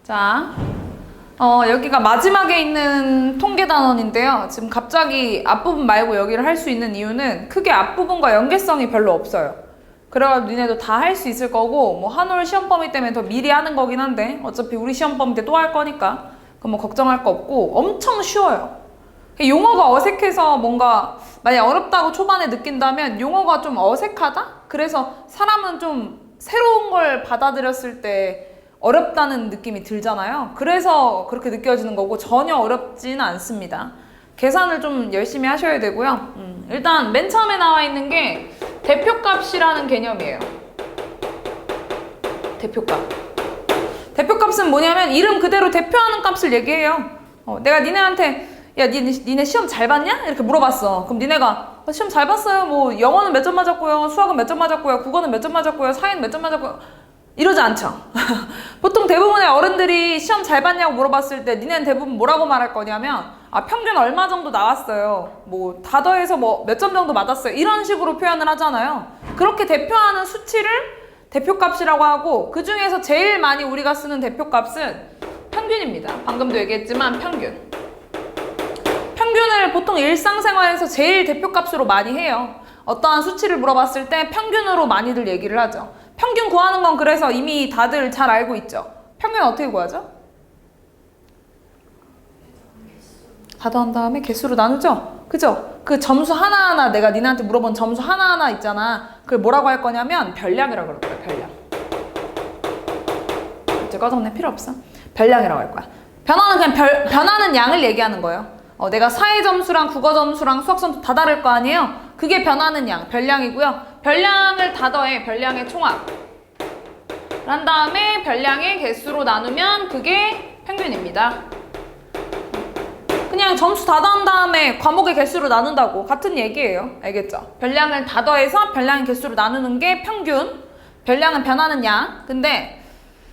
자, 여기가 마지막에 있는 통계 단원인데요. 지금 갑자기 앞부분 말고 여기를 할 수 있는 이유는 크게 앞부분과 연계성이 별로 없어요. 그래가지고 니네도 다 할 수 있을 거고, 뭐 한올 시험 범위 때문에 더 미리 하는 거긴 한데 어차피 우리 시험 범위 때 또 할 거니까 그럼 뭐 걱정할 거 없고 엄청 쉬워요. 용어가 어색해서 뭔가 만약 어렵다고 초반에 느낀다면 용어가 좀 어색하다? 그래서 사람은 좀 새로운 걸 받아들였을 때 어렵다는 느낌이 들잖아요. 그래서 그렇게 느껴지는 거고 전혀 어렵지는 않습니다. 계산을 좀 열심히 하셔야 되고요. 일단 맨 처음에 나와 있는 게 대표값이라는 개념이에요. 대표값. 대표값은 뭐냐면 이름 그대로 대표하는 값을 얘기해요. 내가 니네한테 야, 니네 시험 잘 봤냐? 이렇게 물어봤어. 그럼 니네가 시험 잘 봤어요. 뭐 영어는 몇 점 맞았고요. 수학은 몇 점 맞았고요. 국어는 몇 점 맞았고요. 사회는 몇 점 맞았고요. 이러지 않죠. 보통 대부분의 어른들이 시험 잘 봤냐고 물어봤을 때 니네는 대부분 뭐라고 말할 거냐면 평균 얼마 정도 나왔어요. 뭐 다 더해서 뭐 몇 점 정도 맞았어요. 이런 식으로 표현을 하잖아요. 그렇게 대표하는 수치를 대표값이라고 하고 그 중에서 제일 많이 우리가 쓰는 대표값은 평균입니다. 방금도 얘기했지만 평균. 평균을 보통 일상생활에서 제일 대표값으로 많이 해요. 어떠한 수치를 물어봤을 때 평균으로 많이들 얘기를 하죠. 평균 구하는 건 그래서 이미 다들 잘 알고 있죠. 평균 어떻게 구하죠? 다 더한 다음에 개수로 나누죠? 그죠? 그 점수 하나하나 내가 니네한테 물어본 점수 하나하나 있잖아. 그걸 뭐라고 할 거냐면 별량이라고 그럴 거야. 별량. 이제 꺼졌네. 필요 없어. 별량이라고 할 거야. 변화는 그냥 변하는 양을 얘기하는 거예요. 내가 사회 점수랑 국어 점수랑 수학 점수 다 다를 거 아니에요? 그게 변하는 양, 별량이고요. 별량을 다 더해, 별량의 총합. 한 다음에 별량의 개수로 나누면 그게 평균입니다. 그냥 점수 다 더한 다음에 과목의 개수로 나눈다고 같은 얘기예요. 알겠죠? 별량을 다 더해서 별량의 개수로 나누는 게 평균. 별량은 변하는 양. 근데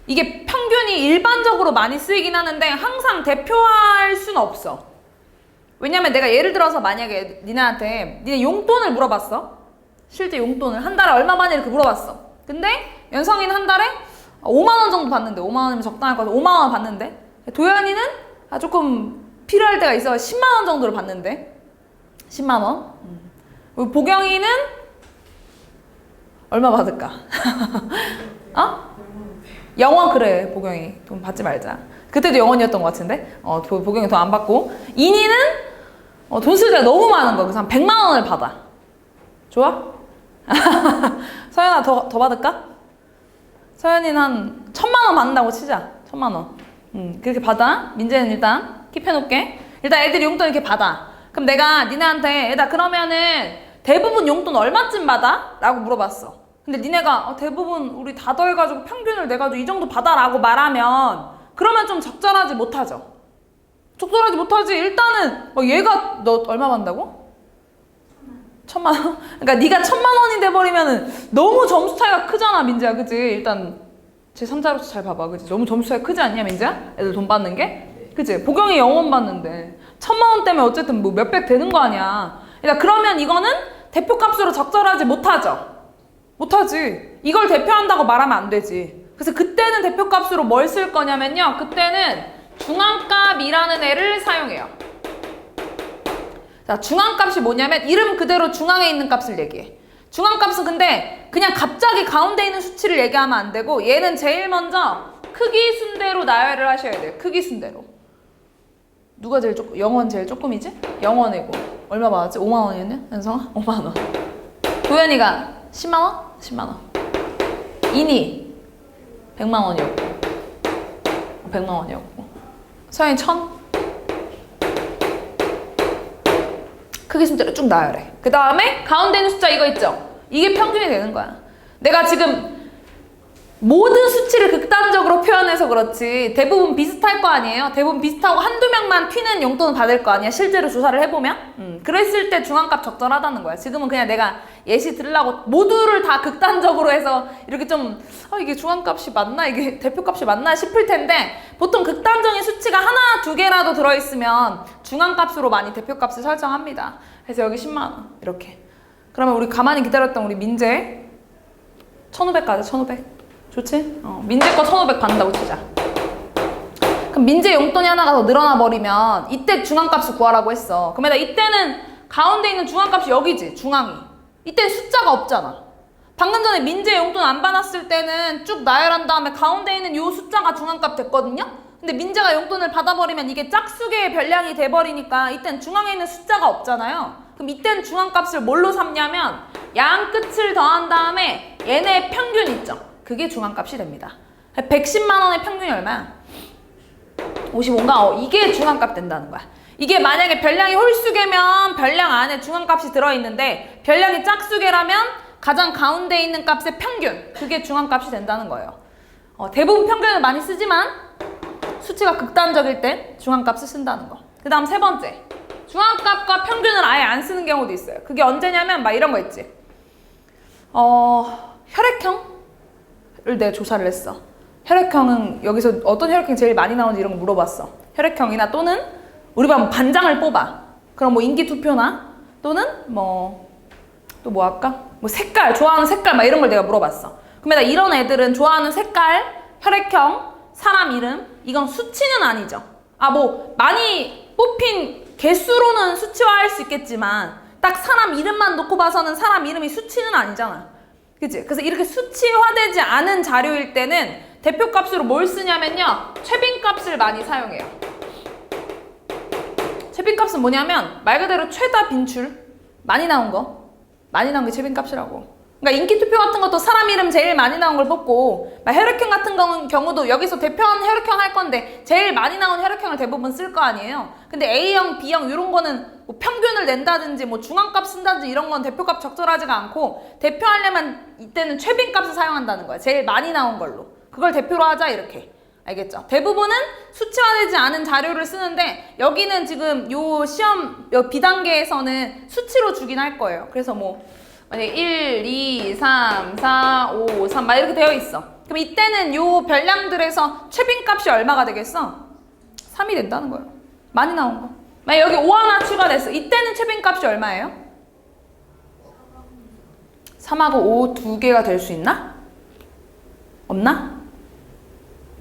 이게 평균이 일반적으로 많이 쓰이긴 하는데 항상 대표할 수는 없어. 왜냐면 내가 예를 들어서 만약에 니네한테 니네 용돈을 물어봤어. 실제 용돈을 한 달에 얼마 받냐 이렇게 물어봤어. 근데 연성이는 한 달에 5만 원 정도 받는데 5만 원이면 적당할 것 같아. 5만 원 받는데 도현이는 조금 필요할 때가 있어 10만 원 정도를 받는데 10만 원. 보경이는 얼마 받을까? 영원 그래. 보경이 돈 받지 말자. 그때도 영원이었던 것 같은데 보경이 돈 안 받고 인이는 돈 쓸 때가 너무 많은 거야. 그래서 한 100만 원을 받아. 좋아? 서연아 더 받을까? 서연이는 한 1000만 원 받는다고 치자. 1000만 원. 그렇게 받아. 민재는 일단 킵해놓게. 일단 애들이 용돈 이렇게 받아. 그럼 내가 니네한테 애다 그러면은 대부분 용돈 얼마쯤 받아? 라고 물어봤어. 근데 니네가 대부분 우리 다 더해가지고 평균을 내가지고 이 정도 받아 라고 말하면 그러면 좀 적절하지 못하죠. 적절하지 못하지. 일단은 얘가 너 얼마 받는다고? 1000만 원? 그러니까 네가 1000만 원이 돼버리면은 너무 점수 차이가 크잖아, 민재야. 그치? 일단 제 3자로서 잘 봐봐. 그치? 너무 점수 차이가 크지 않냐, 민재야? 애들 돈 받는 게? 그치? 보경이 영원 받는데 1000만 원 때문에 어쨌든 뭐 몇백 되는 거 아니야. 그러니까 그러면 이거는 대표값으로 적절하지 못하죠. 못하지. 이걸 대표한다고 말하면 안 되지. 그래서 그때는 대표값으로 뭘 쓸 거냐면요. 그때는 중앙값이라는 애를 사용해요. 자, 중앙값이 뭐냐면 이름 그대로 중앙에 있는 값을 얘기해. 중앙값은 근데 그냥 갑자기 가운데 있는 수치를 얘기하면 안 되고 얘는 제일 먼저 크기 순대로 나열을 하셔야 돼요. 크기 순대로. 누가 제일 조금? 영원 제일 조금이지? 영원이고. 얼마 받았지? 5만 원이었냐? 현성아? 5만 원. 도현이가 10만 원? 10만 원. 인이 100만 원이었고. 100만 원이었고. 서현이 1000? 크기 순대로 쭉 나열해. 그 다음에 가운데 있는 숫자 이거 있죠? 이게 평균이 되는 거야. 내가 지금 모든 수치를 극단적으로 표현해서 그렇지 대부분 비슷할 거 아니에요? 대부분 비슷하고 한두 명만 튀는 용돈을 받을 거 아니야? 실제로 조사를 해보면? 그랬을 때 중앙값 적절하다는 거야. 지금은 그냥 내가 예시 들으려고 모두를 다 극단적으로 해서 이렇게 좀 이게 중앙값이 맞나? 이게 대표값이 맞나? 싶을 텐데 보통 극단적인 수치가 하나, 두 개라도 들어있으면 중앙값으로 많이 대표값을 설정합니다. 그래서 여기 10만 원 이렇게. 그러면 우리 가만히 기다렸던 우리 민재 1500 가자. 1500 좋지? 민재 거 1500 받는다고 치자. 그럼 민재 용돈이 하나가 더 늘어나 버리면 이때 중앙값을 구하라고 했어. 그러면 이때는 가운데 있는 중앙값이 여기지, 중앙이. 이때 숫자가 없잖아. 방금 전에 민재 용돈 안 받았을 때는 쭉 나열한 다음에 가운데 있는 요 숫자가 중앙값 됐거든요? 근데 민재가 용돈을 받아버리면 이게 짝수계의 별량이 돼버리니까 이땐 중앙에 있는 숫자가 없잖아요. 그럼 이때는 중앙값을 뭘로 삼냐면 양 끝을 더한 다음에 얘네의 평균 있죠? 그게 중앙값이 됩니다. 110만 원의 평균이 얼마야? 55인가? 이게 중앙값 된다는 거야. 이게 만약에 별량이 홀수계면 별량 안에 중앙값이 들어있는데 별량이 짝수계라면 가장 가운데 있는 값의 평균, 그게 중앙값이 된다는 거예요. 대부분 평균을 많이 쓰지만 수치가 극단적일 땐 중앙값을 쓴다는 거. 그 다음 세 번째, 중앙값과 평균을 아예 안 쓰는 경우도 있어요. 그게 언제냐면 막 이런 거 있지. 혈액형을 내가 조사를 했어. 혈액형은 여기서 어떤 혈액형이 제일 많이 나오는지 이런 거 물어봤어. 혈액형이나 또는 우리 반 반장을 뽑아. 그럼 뭐 인기 투표나 또는 또 뭐 할까? 뭐 색깔, 좋아하는 색깔 막 이런 걸 내가 물어봤어. 그러면 이런 애들은 좋아하는 색깔, 혈액형, 사람 이름, 이건 수치는 아니죠. 뭐 많이 뽑힌 개수로는 수치화할 수 있겠지만 딱 사람 이름만 놓고 봐서는 사람 이름이 수치는 아니잖아. 그치? 그래서 이렇게 수치화되지 않은 자료일 때는 대표값으로 뭘 쓰냐면요, 최빈값을 많이 사용해요. 최빈값은 뭐냐면 말 그대로 최다 빈출, 많이 나온 게 최빈값이라고. 그러니까 인기 투표 같은 것도 사람 이름 제일 많이 나온 걸 뽑고, 혈액형 같은 경우도 여기서 대표하는 혈액형 할 건데 제일 많이 나온 혈액형을 대부분 쓸 거 아니에요. 근데 A형, B형 이런 거는 뭐 평균을 낸다든지 뭐 중앙값 쓴다든지 이런 건 대표값 적절하지가 않고, 대표하려면 이때는 최빈값을 사용한다는 거야. 제일 많이 나온 걸로. 그걸 대표로 하자, 이렇게. 알겠죠? 대부분은 수치화되지 않은 자료를 쓰는데 여기는 지금 요 시험 B단계에서는 수치로 주긴 할 거예요. 그래서 뭐 만약에 1, 2, 3, 4, 5, 3 막 이렇게 되어 있어. 그럼 이때는 요 별량들에서 최빈값이 얼마가 되겠어? 3이 된다는 거예요. 많이 나온 거. 만약 여기 5 하나 추가됐어. 이때는 최빈값이 얼마예요? 3하고 5 두 개가 될 수 있나? 없나?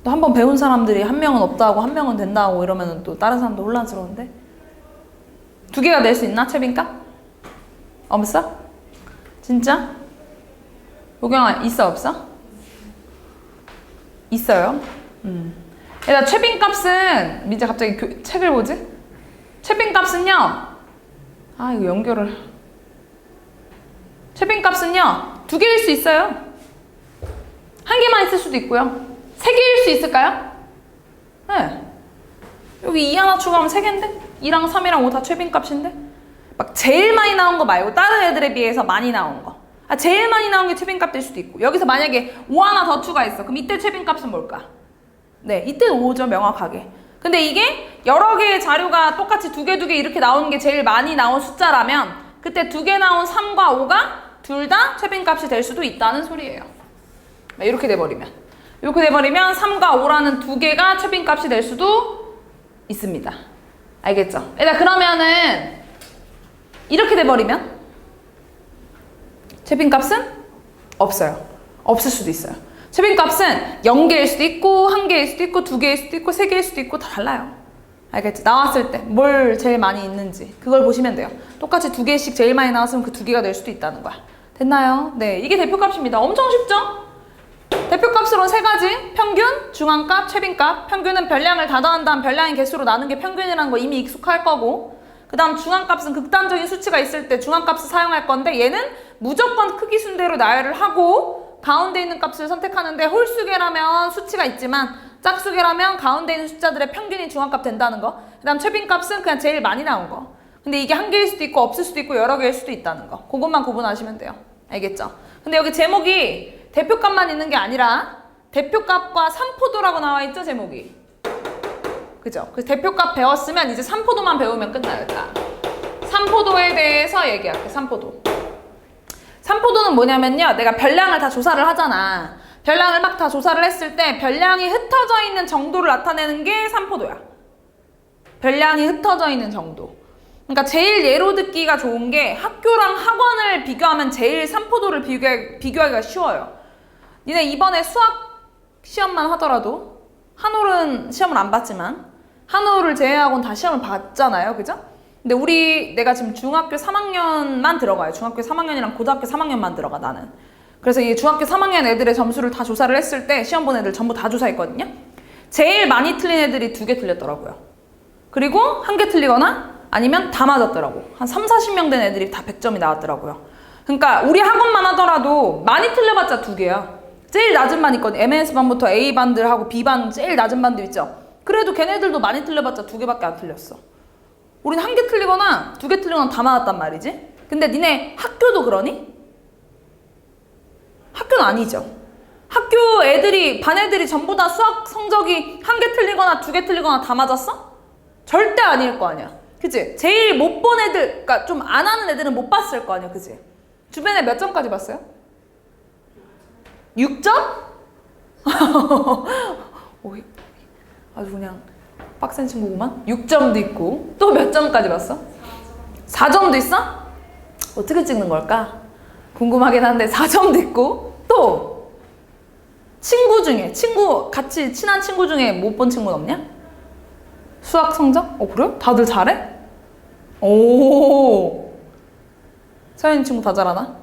또 한 번 배운 사람들이 한 명은 없다고 한 명은 된다고 이러면 또 다른 사람도 혼란스러운데? 두 개가 될 수 있나? 최빈값? 없어? 진짜? 요경아 있어 없어? 있어요. 일단 최빈값은 민재 갑자기 책을 보지? 최빈값은요. 이거 연결을. 최빈값은요. 두 개일 수 있어요. 한 개만 있을 수도 있고요. 세 개일 수 있을까요? 네. 여기 2 하나 추가하면 3개인데? 2랑 3이랑 5 다 최빈값인데? 막 제일 많이 나온 거 말고 다른 애들에 비해서 많이 나온 거. 제일 많이 나온 게 최빈값 될 수도 있고, 여기서 만약에 5 하나 더 추가했어. 그럼 이때 최빈값은 뭘까? 네, 이때는 5죠, 명확하게. 근데 이게 여러 개의 자료가 똑같이 두 개 이렇게 나오는 게 제일 많이 나온 숫자라면 그때 2개 나온 3과 5가 둘 다 최빈값이 될 수도 있다는 소리예요. 이렇게 돼버리면 3과 5라는 두 개가 최빈값이 될 수도 있습니다. 알겠죠? 일단 그러면은 이렇게 돼버리면 최빈값은 없어요. 없을 수도 있어요. 최빈값은 0개일 수도 있고 1개일 수도 있고 2개일 수도 있고 3개일 수도 있고 다 달라요. 알겠지? 나왔을 때 뭘 제일 많이 있는지 그걸 보시면 돼요. 똑같이 2개씩 제일 많이 나왔으면 그 2개가 될 수도 있다는 거야. 됐나요? 네, 이게 대표값입니다. 엄청 쉽죠? 대표값으로는 3가지, 평균, 중앙값, 최빈값. 평균은 별량을 다 더한 다음 별량의 개수로 나눈 게 평균이라는 거 이미 익숙할 거고, 그 다음 중앙값은 극단적인 수치가 있을 때 중앙값을 사용할 건데 얘는 무조건 크기 순대로 나열을 하고 가운데 있는 값을 선택하는데, 홀수계라면 수치가 있지만 짝수계라면 가운데 있는 숫자들의 평균이 중앙값 된다는 거. 그 다음 최빈값은 그냥 제일 많이 나온 거. 근데 이게 1개일 수도 있고 없을 수도 있고 여러 개일 수도 있다는 거. 그것만 구분하시면 돼요. 알겠죠? 근데 여기 제목이 대표값만 있는 게 아니라 대표값과 삼포도라고 나와 있죠, 제목이. 그죠? 그래서 대표값 배웠으면 이제 삼포도만 배우면 끝나요. 자, 삼포도에 대해서 얘기할게요. 삼포도. 삼포도는 뭐냐면요, 내가 별량을 다 조사를 하잖아. 별량을 막 다 조사를 했을 때 별량이 흩어져 있는 정도를 나타내는 게 삼포도야. 별량이 흩어져 있는 정도. 그러니까 제일 예로 듣기가 좋은 게 학교랑 학원을 비교하면 제일 삼포도를 비교하기가 쉬워요. 니네 이번에 수학 시험만 하더라도 한올은 시험을 안 봤지만 한올을 제외하고는 다 시험을 봤잖아요. 그죠? 근데 내가 지금 중학교 3학년만 들어가요. 중학교 3학년이랑 고등학교 3학년만 들어가 나는. 그래서 이 중학교 3학년 애들의 점수를 다 조사를 했을 때 시험 본 애들 전부 다 조사했거든요. 제일 많이 틀린 애들이 2개 틀렸더라고요. 그리고 1개 틀리거나 아니면 다 맞았더라고. 한 3, 40명 된 애들이 다 100점이 나왔더라고요. 그러니까 우리 학원만 하더라도 많이 틀려봤자 2개야. 제일 낮은 반 있거든. MS반부터 A반들하고 B반 제일 낮은 반도 있죠. 그래도 걔네들도 많이 틀려봤자 2개밖에 안 틀렸어. 우린 1개 틀리거나 2개 틀리거나 다 맞았단 말이지. 근데 니네 학교도 그러니? 학교는 아니죠. 학교 애들이, 반 애들이 전부 다 수학 성적이 1개 틀리거나 2개 틀리거나 다 맞았어? 절대 아닐 거 아니야. 그치? 제일 못 본 애들, 그러니까 좀 안 하는 애들은 못 봤을 거 아니야. 그치? 주변에 몇 점까지 봤어요? 6점? 아주 그냥 빡센 친구구만. 6점도 있고 또 몇 점까지 봤어? 4점도 있어? 어떻게 찍는 걸까? 궁금하긴 한데 4점도 있고 또 친구 중에 같이 친한 친구 중에 못 본 친구는 없냐? 수학 성적? 그래? 다들 잘해? 오, 서현이 친구 다 잘하나?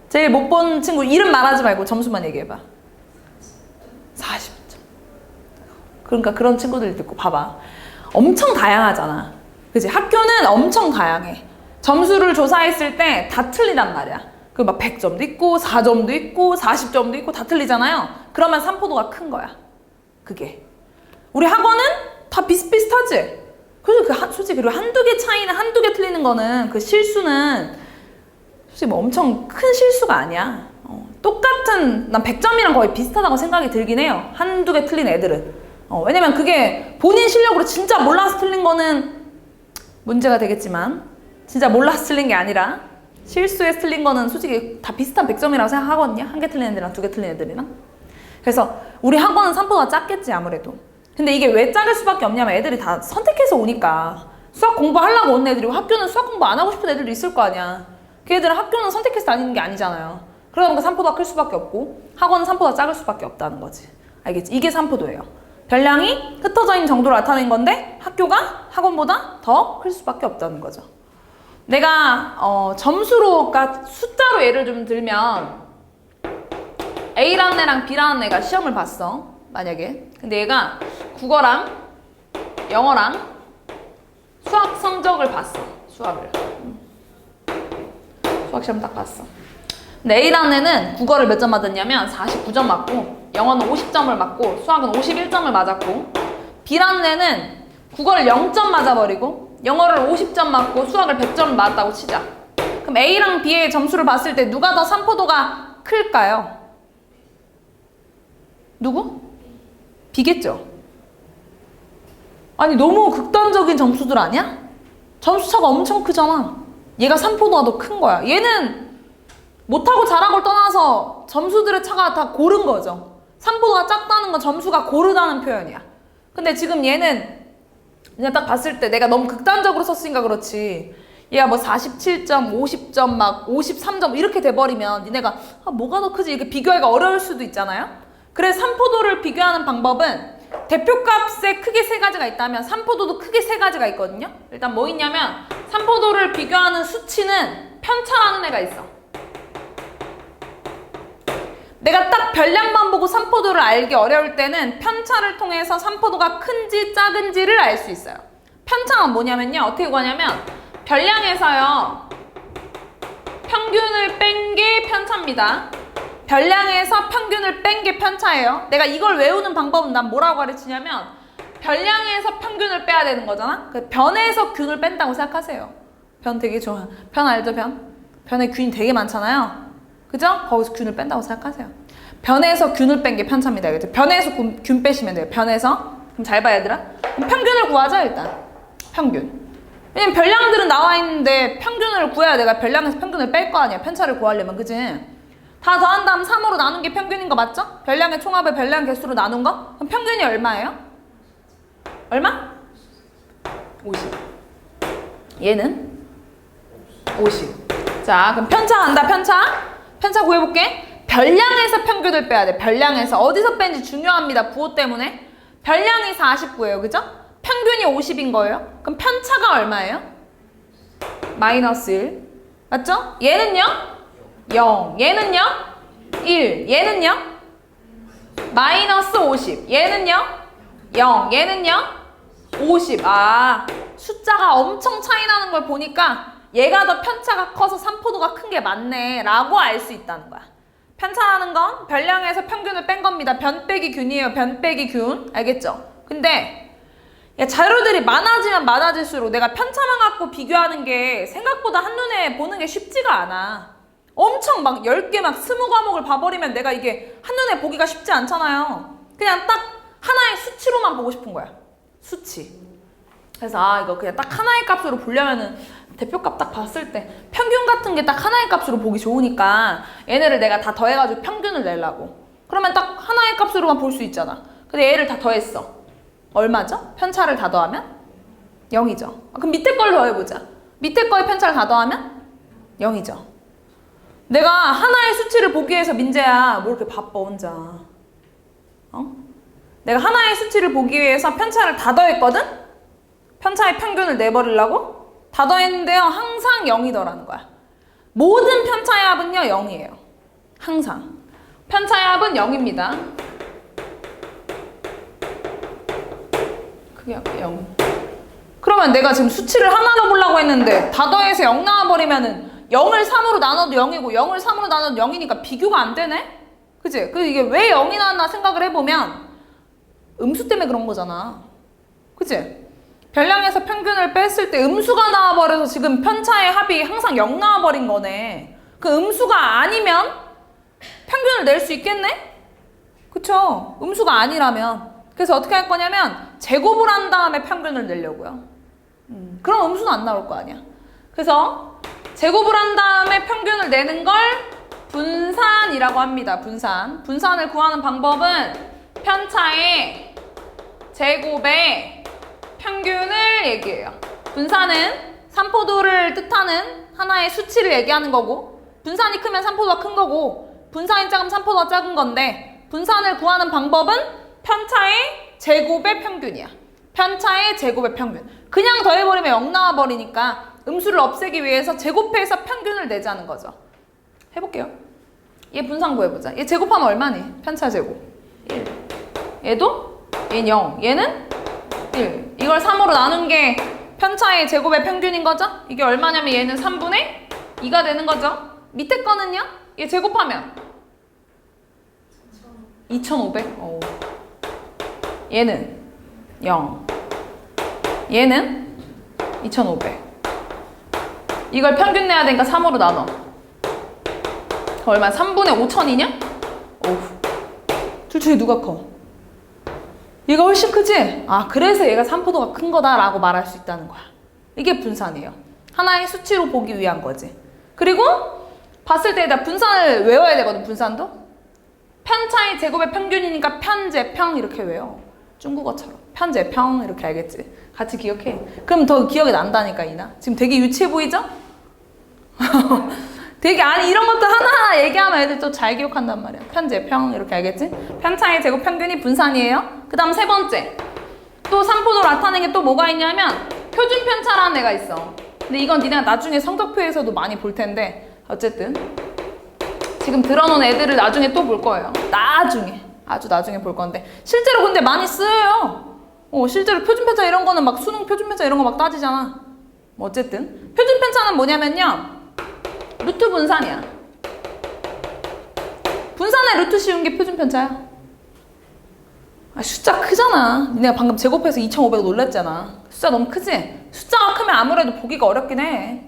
제일 못 본 친구 이름 말하지 말고 점수만 얘기해봐. 40점. 그러니까 그런 친구들 듣고 봐봐. 엄청 다양하잖아. 그치? 학교는 엄청 다양해. 점수를 조사했을 때 다 틀리단 말이야. 그 막 100점도 있고 4점도 있고 40점도 있고 다 틀리잖아요. 그러면 산포도가 큰 거야. 그게. 우리 학원은 다 비슷비슷하지? 그래서 솔직히 그리고 한두 개 차이는 한두 개 틀리는 거는 그 실수는 솔직히 뭐 엄청 큰 실수가 아니야. 똑같은, 난 100점이랑 거의 비슷하다고 생각이 들긴 해요. 한두 개 틀린 애들은. 왜냐면 그게 본인 실력으로 진짜 몰라서 틀린 거는 문제가 되겠지만 진짜 몰라서 틀린 게 아니라 실수해서 틀린 거는 솔직히 다 비슷한 100점이라고 생각하거든요. 1개 틀린 애들이랑 2개 틀린 애들이랑. 그래서 우리 학원은 산포가 작겠지 아무래도. 근데 이게 왜 작을 수밖에 없냐면 애들이 다 선택해서 오니까. 수학 공부하려고 온 애들이고 학교는 수학 공부 안 하고 싶은 애들도 있을 거 아니야. 걔들은 학교는 선택해서 다니는 게 아니잖아요. 그러다 보니까 산포도가 클 수밖에 없고 학원은 산포가 작을 수밖에 없다는 거지. 알겠지? 이게 산포도예요. 별량이 흩어져 있는 정도를 나타낸 건데 학교가 학원보다 더 클 수밖에 없다는 거죠. 내가 점수로, 그러니까 숫자로 예를 좀 들면 A라는 애랑 B라는 애가 시험을 봤어. 만약에. 근데 얘가 국어랑 영어랑 수학 성적을 봤어. 수학을. 수학 시험 딱 봤어. 근데 A라는 애는 국어를 몇 점 맞았냐면 49점 맞고 영어는 50점을 맞고 수학은 51점을 맞았고, B라는 애는 국어를 0점 맞아버리고 영어를 50점 맞고 수학을 100점 맞았다고 치자. 그럼 A랑 B의 점수를 봤을 때 누가 더 산포도가 클까요? 누구? B겠죠? 아니 너무 극단적인 점수들 아니야? 점수 차가 엄청 크잖아. 얘가 산포도가 더 큰 거야. 얘는 못하고 잘하고를 떠나서 점수들의 차가 다 고른 거죠. 산포도가 작다는 건 점수가 고르다는 표현이야. 근데 지금 얘는 그냥 딱 봤을 때 내가 너무 극단적으로 썼으니까 그렇지, 얘가 뭐 47점, 50점, 막 53점 이렇게 돼버리면 니네가 뭐가 더 크지? 이렇게 비교하기가 어려울 수도 있잖아요. 그래서 산포도를 비교하는 방법은 대표값에 크게 세 가지가 있다면 산포도도 크게 세 가지가 있거든요. 일단 뭐 있냐면 산포도를 비교하는 수치는 편차라는 애가 있어. 내가 딱 별량만 보고 산포도를 알기 어려울 때는 편차를 통해서 산포도가 큰지 작은지를 알 수 있어요. 편차는 뭐냐면요. 어떻게 구하냐면 별량에서요. 평균을 뺀 게 편차입니다. 별량에서 평균을 뺀 게 편차예요. 내가 이걸 외우는 방법은 난 뭐라고 가르치냐면 별량에서 평균을 빼야 되는 거잖아. 그 변에서 균을 뺀다고 생각하세요. 변 되게 좋아. 변 알죠? 변에 균이 되게 많잖아요. 그죠? 거기서 균을 뺀다고 생각하세요. 변에서 균을 뺀 게 편차입니다. 알겠죠? 변에서 균 빼시면 돼요. 변에서. 그럼 잘 봐야 얘들아. 그럼 평균을 구하자 일단. 평균. 왜냐면 별량들은 나와 있는데 평균을 구해야 내가 별량에서 평균을 뺄 거 아니야. 편차를 구하려면. 그지? 다 더한 다음 3으로 나눈 게 평균인 거 맞죠? 별량의 총합을 별량 개수로 나눈 거? 그럼 평균이 얼마예요? 얼마? 50. 얘는 50. 자, 그럼 편차 간다. 편차 구해볼게. 별량에서 평균을 빼야 돼. 별량에서. 어디서 뺀지 중요합니다. 부호 때문에. 별량이 49예요. 그죠? 평균이 50인 거예요. 그럼 편차가 얼마예요? 마이너스 1. 맞죠? 얘는요? 0. 얘는요? 1. 얘는요? 마이너스 50. 얘는요? 0. 얘는요? 50. 아, 숫자가 엄청 차이 나는 걸 보니까 얘가 더 편차가 커서 삼포도가 큰 게 맞네 라고 알 수 있다는 거야. 편차라는 건 별량에서 평균을 뺀 겁니다. 변 빼기 균이에요. 변 빼기 균. 알겠죠? 근데 야, 자료들이 많아지면 많아질수록 내가 편차만 갖고 비교하는 게 생각보다 한눈에 보는 게 쉽지가 않아. 엄청 막 10개 막 20과목을 봐버리면 내가 이게 한눈에 보기가 쉽지 않잖아요. 그냥 딱 하나의 수치로만 보고 싶은 거야. 수치. 그래서 아 이거 그냥 딱 하나의 값으로 보려면은 대표값 딱 봤을 때 평균 같은 게 딱 하나의 값으로 보기 좋으니까 얘네를 내가 다 더해가지고 평균을 내려고. 그러면 딱 하나의 값으로만 볼 수 있잖아. 근데 얘를 다 더했어. 얼마죠? 편차를 다 더하면 0이죠. 그럼 밑에 걸 더해보자. 밑에 거의 편차를 다 더하면 0이죠. 내가 하나의 수치를 보기 위해서 민재야 뭐 이렇게 바빠 혼자. 어? 내가 하나의 수치를 보기 위해서 편차를 다 더했거든? 편차의 평균을 내버리려고? 다 더했는데요. 항상 0이더라는 거야. 모든 편차의 합은요 0이에요. 항상. 편차의 합은 0입니다. 그게 0. 그러면 내가 지금 수치를 하나로 보려고 했는데 다 더해서 0 나와버리면은 0을 3으로 나눠도 0이고 0을 3으로 나눠도 0이니까 비교가 안 되네? 그치? 그래서 이게 왜 0이 나왔나 생각을 해보면 음수 때문에 그런 거잖아. 그치? 별량에서 평균을 뺐을 때 음수가 나와버려서 지금 편차의 합이 항상 0 나와버린 거네. 그 음수가 아니면 평균을 낼 수 있겠네? 그쵸? 음수가 아니라면. 그래서 어떻게 할 거냐면 제곱을 한 다음에 평균을 내려고요. 그럼 음수는 안 나올 거 아니야. 그래서 제곱을 한 다음에 평균을 내는 걸 분산이라고 합니다. 분산. 분산을 구하는 방법은 편차의 제곱의 평균을 얘기해요. 분산은 삼포도를 뜻하는 하나의 수치를 얘기하는 거고 분산이 크면 삼포도가 큰 거고 분산이 작으면 삼포도가 작은 건데 분산을 구하는 방법은 편차의 제곱의 평균이야. 편차의 제곱의 평균. 그냥 더해버리면 0 나와버리니까 음수를 없애기 위해서 제곱해서 평균을 내자는 거죠. 해볼게요. 얘 분산 구해보자. 얘 제곱하면 얼마니? 편차 제곱. 1. 얘도? 얘는 0. 얘는? 1. 이걸 3으로 나눈 게 편차의 제곱의 평균인 거죠? 이게 얼마냐면 얘는 3분의 2가 되는 거죠. 밑에 거는요? 얘 제곱하면? 2500. 오. 얘는 0. 얘는 2500. 이걸 평균 내야 되니까 3으로 나눠. 얼마? 3분의 5000이냐? 오우. 둘 중에 누가 커? 얘가 훨씬 크지? 아, 그래서 얘가 삼포도가 큰 거다라고 말할 수 있다는 거야. 이게 분산이에요. 하나의 수치로 보기 위한 거지. 그리고 봤을 때 나 분산을 외워야 되거든, 분산도. 편차의 제곱의 평균이니까 편제평 이렇게 외워. 중국어처럼. 편제평 이렇게 알겠지? 같이 기억해. 그럼 더 기억이 난다니까, 이나. 지금 되게 유치해 보이죠? 되게, 아니, 이런 것도 하나하나 얘기하면 애들 또 잘 기억한단 말이야. 편제평 이렇게 알겠지? 편차의 제곱 평균이 분산이에요. 그 다음 세 번째. 또 삼포도를 나타내는 게 또 뭐가 있냐면 표준 편차라는 애가 있어. 근데 이건 니네가 나중에 성적표에서도 많이 볼 텐데 어쨌든 지금 들어놓은 애들을 나중에 또 볼 거예요. 나중에. 아주 나중에 볼 건데 실제로 근데 많이 쓰여요. 실제로 표준 편차 이런 거는 막 수능 표준 편차 이런 거 막 따지잖아. 뭐 어쨌든 표준 편차는 뭐냐면요. 루트 분산이야. 분산에 루트 씌운 게 표준 편차야. 아, 숫자 크잖아. 니네가 방금 제곱해서 2500 놀랬잖아. 숫자 너무 크지? 숫자가 크면 아무래도 보기가 어렵긴 해.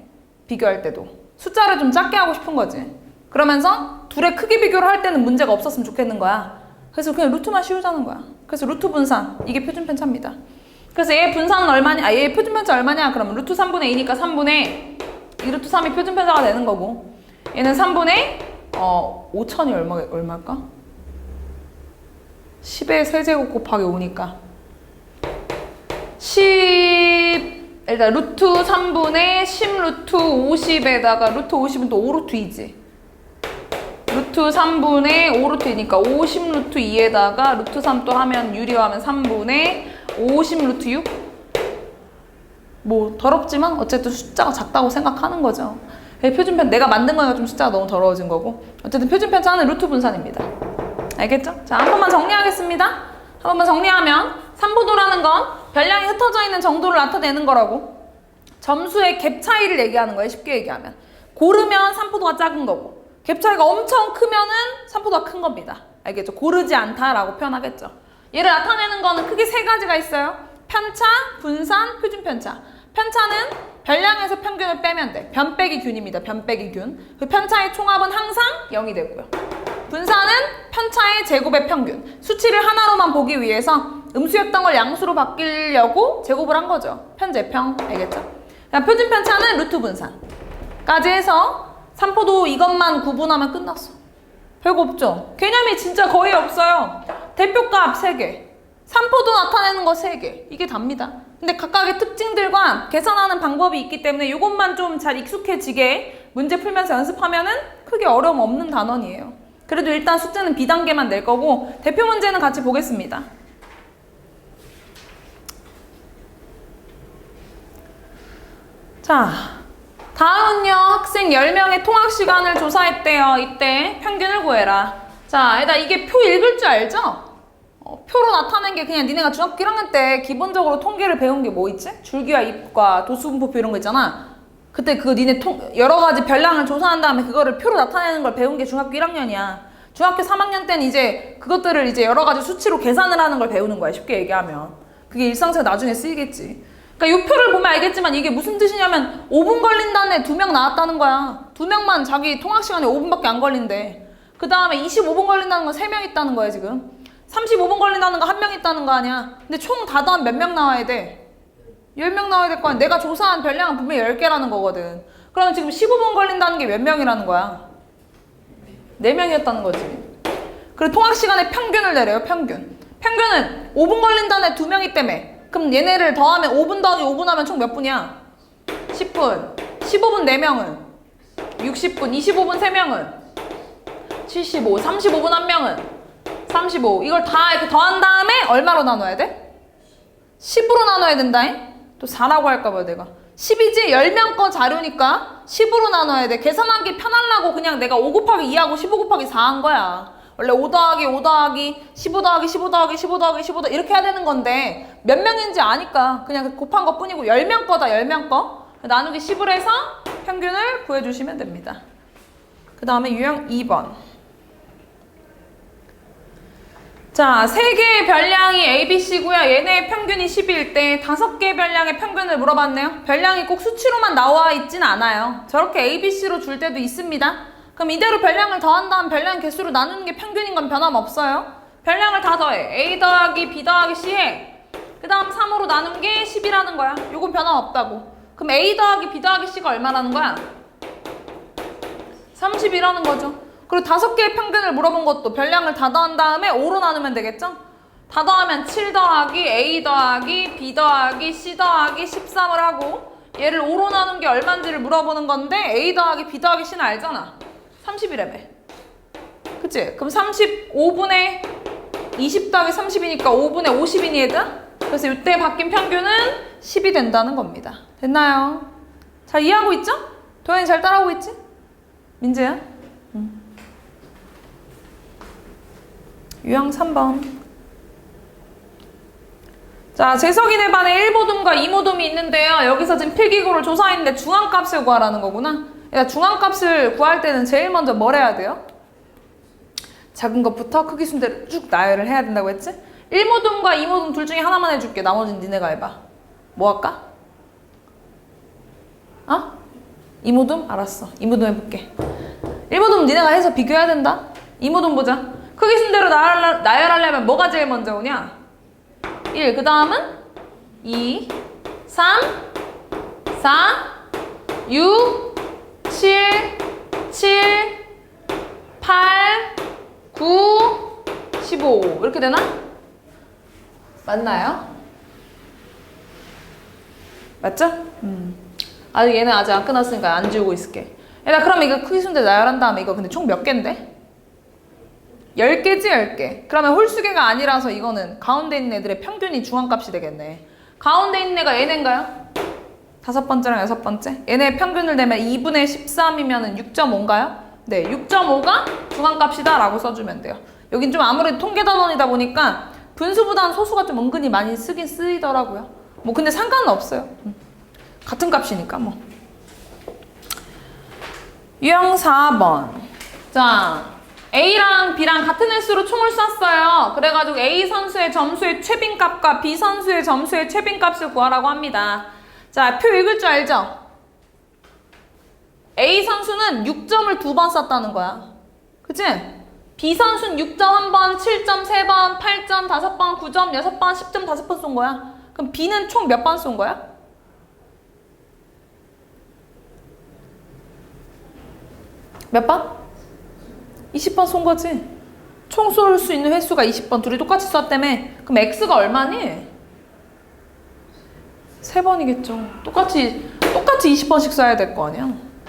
비교할 때도. 숫자를 좀 작게 하고 싶은 거지. 그러면서 둘의 크기 비교를 할 때는 문제가 없었으면 좋겠는 거야. 그래서 그냥 루트만 씌우자는 거야. 그래서 루트 분산. 이게 표준 편차입니다. 그래서 얘 분산은 얼마냐? 얘 표준 편차 얼마냐? 그러면 루트 3분의 2니까 3분의 2 루트 3이 표준 편차가 되는 거고 얘는 3분의 5000이 얼마일까? 10의 세제곱 곱하기 5니까 10 일단 루트 3분의 10 루트 50에다가 루트 50은 또 5 루트 2지 루트 루트 3분의 5 루트 2니까 50 루트 2에다가 루트 3 또 하면 유리화하면 3분의 50 루트 6? 뭐 더럽지만 어쨌든 숫자가 작다고 생각하는 거죠. 표준편 내가 만든 거니까 좀 숫자가 너무 더러워진 거고 어쨌든 표준편차는 루트 분산입니다. 알겠죠? 자, 한 번만 정리하겠습니다. 한 번만 정리하면 삼포도라는 건 별량이 흩어져 있는 정도를 나타내는 거라고. 점수의 갭 차이를 얘기하는 거예요. 쉽게 얘기하면. 고르면 삼포도가 작은 거고 갭 차이가 엄청 크면은 삼포도가 큰 겁니다. 알겠죠? 고르지 않다라고 표현하겠죠. 얘를 나타내는 거는 크게 세 가지가 있어요. 편차, 분산, 표준편차. 편차는 별량에서 평균을 빼면 돼. 변 빼기 균입니다. 변 빼기 균. 그 편차의 총합은 항상 0이 되고요. 분산은 편차의 제곱의 평균. 수치를 하나로만 보기 위해서 음수였던 걸 양수로 바뀌려고 제곱을 한 거죠. 편제평. 알겠죠? 표준편차는 루트 분산까지 해서 삼포도 이것만 구분하면 끝났어. 별거 없죠? 개념이 진짜 거의 없어요. 대표값 3개. 삼포도 나타내는 거 3개. 이게 답니다. 근데 각각의 특징들과 계산하는 방법이 있기 때문에 이것만 좀 잘 익숙해지게 문제 풀면서 연습하면은 크게 어려움 없는 단원이에요. 그래도 일단 숙제는 B단계만 낼 거고 대표 문제는 같이 보겠습니다. 자, 다음은요. 학생 10명의 통학 시간을 조사했대요. 이때 평균을 구해라. 자, 얘들아 이게 표 읽을 줄 알죠? 표로 나타낸 게 그냥 니네가 중학교 1학년 때 기본적으로 통계를 배운 게 뭐 있지? 줄기와 잎과 도수분포표 이런 거 있잖아. 그때 그거 니네 여러 가지 별량을 조사한 다음에 그거를 표로 나타내는 걸 배운 게 중학교 1학년이야. 중학교 3학년 때는 이제 그것들을 이제 여러 가지 수치로 계산을 하는 걸 배우는 거야. 쉽게 얘기하면. 그게 일상생활 나중에 쓰이겠지. 그러니까 이 표를 보면 알겠지만 이게 무슨 뜻이냐면 5분 걸린다는 애 2명 나왔다는 거야. 2명만 자기 통학 시간에 5분밖에 안 걸린대. 그 다음에 25분 걸린다는 건 3명 있다는 거야 지금. 35분 걸린다는 거 1명 있다는 거 아니야. 근데 총 다 더하면 몇 명 나와야 돼? 10명 나와야 될 거 아니야. 내가 조사한 별량은 분명히 10개라는 거거든. 그러면 지금 15분 걸린다는 게 몇 명이라는 거야? 4명이었다는 거지. 그리고 통학 시간에 평균을 내려요. 평균. 평균은 5분 걸린다는 애 2명이 때문에 그럼 얘네를 더하면 5분 더하기 5분 하면 총 몇 분이야? 10분. 15분 4명은 60분. 25분 3명은 75. 35분 1명은 35. 이걸 다 이렇게 더한 다음에 얼마로 나눠야 돼? 10으로 나눠야 된다잉? 또 4라고 할까봐 내가. 10이지? 10명 거 자료니까 10으로 나눠야 돼. 계산하기 편하려고 그냥 내가 5 곱하기 2하고 15 곱하기 4 한 거야. 원래 5 더하기 5 더하기 15 더하기 15 더하기 15 더하기 15 더하기 이렇게 해야 되는 건데 몇 명인지 아니까 그냥 곱한 것 뿐이고 10명 거다 10명 거. 나누기 10을 해서 평균을 구해주시면 됩니다. 그 다음에 유형 2번. 자, 3개의 별량이 A, B, C고요. 얘네의 평균이 10일 때 5개의 별량의 평균을 물어봤네요. 별량이 꼭 수치로만 나와 있진 않아요. 저렇게 A, B, C로 줄 때도 있습니다. 그럼 이대로 별량을 더한 다음 별량 개수로 나누는 게 평균인 건 변함없어요. 별량을 다 더해. A 더하기 B 더하기 C 해. 그 다음 3으로 나눈 게 10이라는 거야. 요건 변함없다고. 그럼 A 더하기 B 더하기 C가 얼마라는 거야? 30이라는 거죠. 그리고 5개의 평균을 물어본 것도 별량을 다 더한 다음에 5로 나누면 되겠죠? 다 더하면 7 더하기 A 더하기 B 더하기 C 더하기 13을 하고 얘를 5로 나눈 게 얼마인지를 물어보는 건데 A 더하기 B 더하기 C는 알잖아. 30이라며. 그치? 그럼 35분의 20 더하기 30이니까 5분의 50이니 얘들아? 그래서 이때 바뀐 평균은 10이 된다는 겁니다. 됐나요? 잘 이해하고 있죠? 도현이 잘 따라오고 있지? 민재야? 유형 3번. 자, 재석이네 반에 1모둠과 2모둠이 있는데요. 여기서 지금 필기구를 조사했는데 중앙값을 구하라는 거구나. 그러니까 중앙값을 구할 때는 제일 먼저 뭘 해야 돼요? 작은 것부터 크기 순대로 쭉 나열을 해야 된다고 했지? 1모둠과 2모둠 둘 중에 하나만 해줄게. 나머지는 니네가 해봐. 뭐 할까? 2모둠? 알았어. 2모둠 해볼게. 1모둠 니네가 해서 비교해야 된다. 2모둠 보자. 크기 순대로 나열하려면 뭐가 제일 먼저 오냐? 1, 그 다음은 2, 3, 4, 6, 7, 7, 8, 9, 15 이렇게 되나? 맞나요? 맞죠? 아직 얘는 아직 안 끝났으니까 안 지우고 있을게. 얘들아, 그럼 이거 크기 순대 나열한 다음에 이거 근데 총 몇 개인데? 10개지 10개. 그러면 홀수개가 아니라서 이거는 가운데 있는 애들의 평균이 중앙값이 되겠네. 가운데 있는 애가 얘네인가요? 5번째랑 6번째. 얘네 평균을 내면 2분의 13이면 6.5인가요? 네, 6.5가 중앙값이다 라고 써주면 돼요. 여긴 좀 아무래도 통계단원이다 보니까 분수보다는 소수가 좀 은근히 많이 쓰긴 쓰이더라고요. 뭐 근데 상관은 없어요. 같은 값이니까 뭐. 유형 4번. 자, A랑 B랑 같은 횟수로 총을 쐈어요. 그래가지고 A 선수의 점수의 최빈값과 B 선수의 점수의 최빈값을 구하라고 합니다. 자, 표 읽을 줄 알죠? A 선수는 6점을 2번 쐈다는 거야. 그치? B 선수는 6점 1번, 7점 3번, 8점 5번, 9점 6번, 10점 5번 쏜 거야. 그럼 B는 총 몇 번 쏜 거야? 몇 번? 20번 쏜 거지. 총 쏠 수 있는 횟수가 20번. 둘이 똑같이 쐈다며. 그럼 X가 얼마니? 3번이겠죠. 똑같이 20번씩 쏴야 될 거 아니야.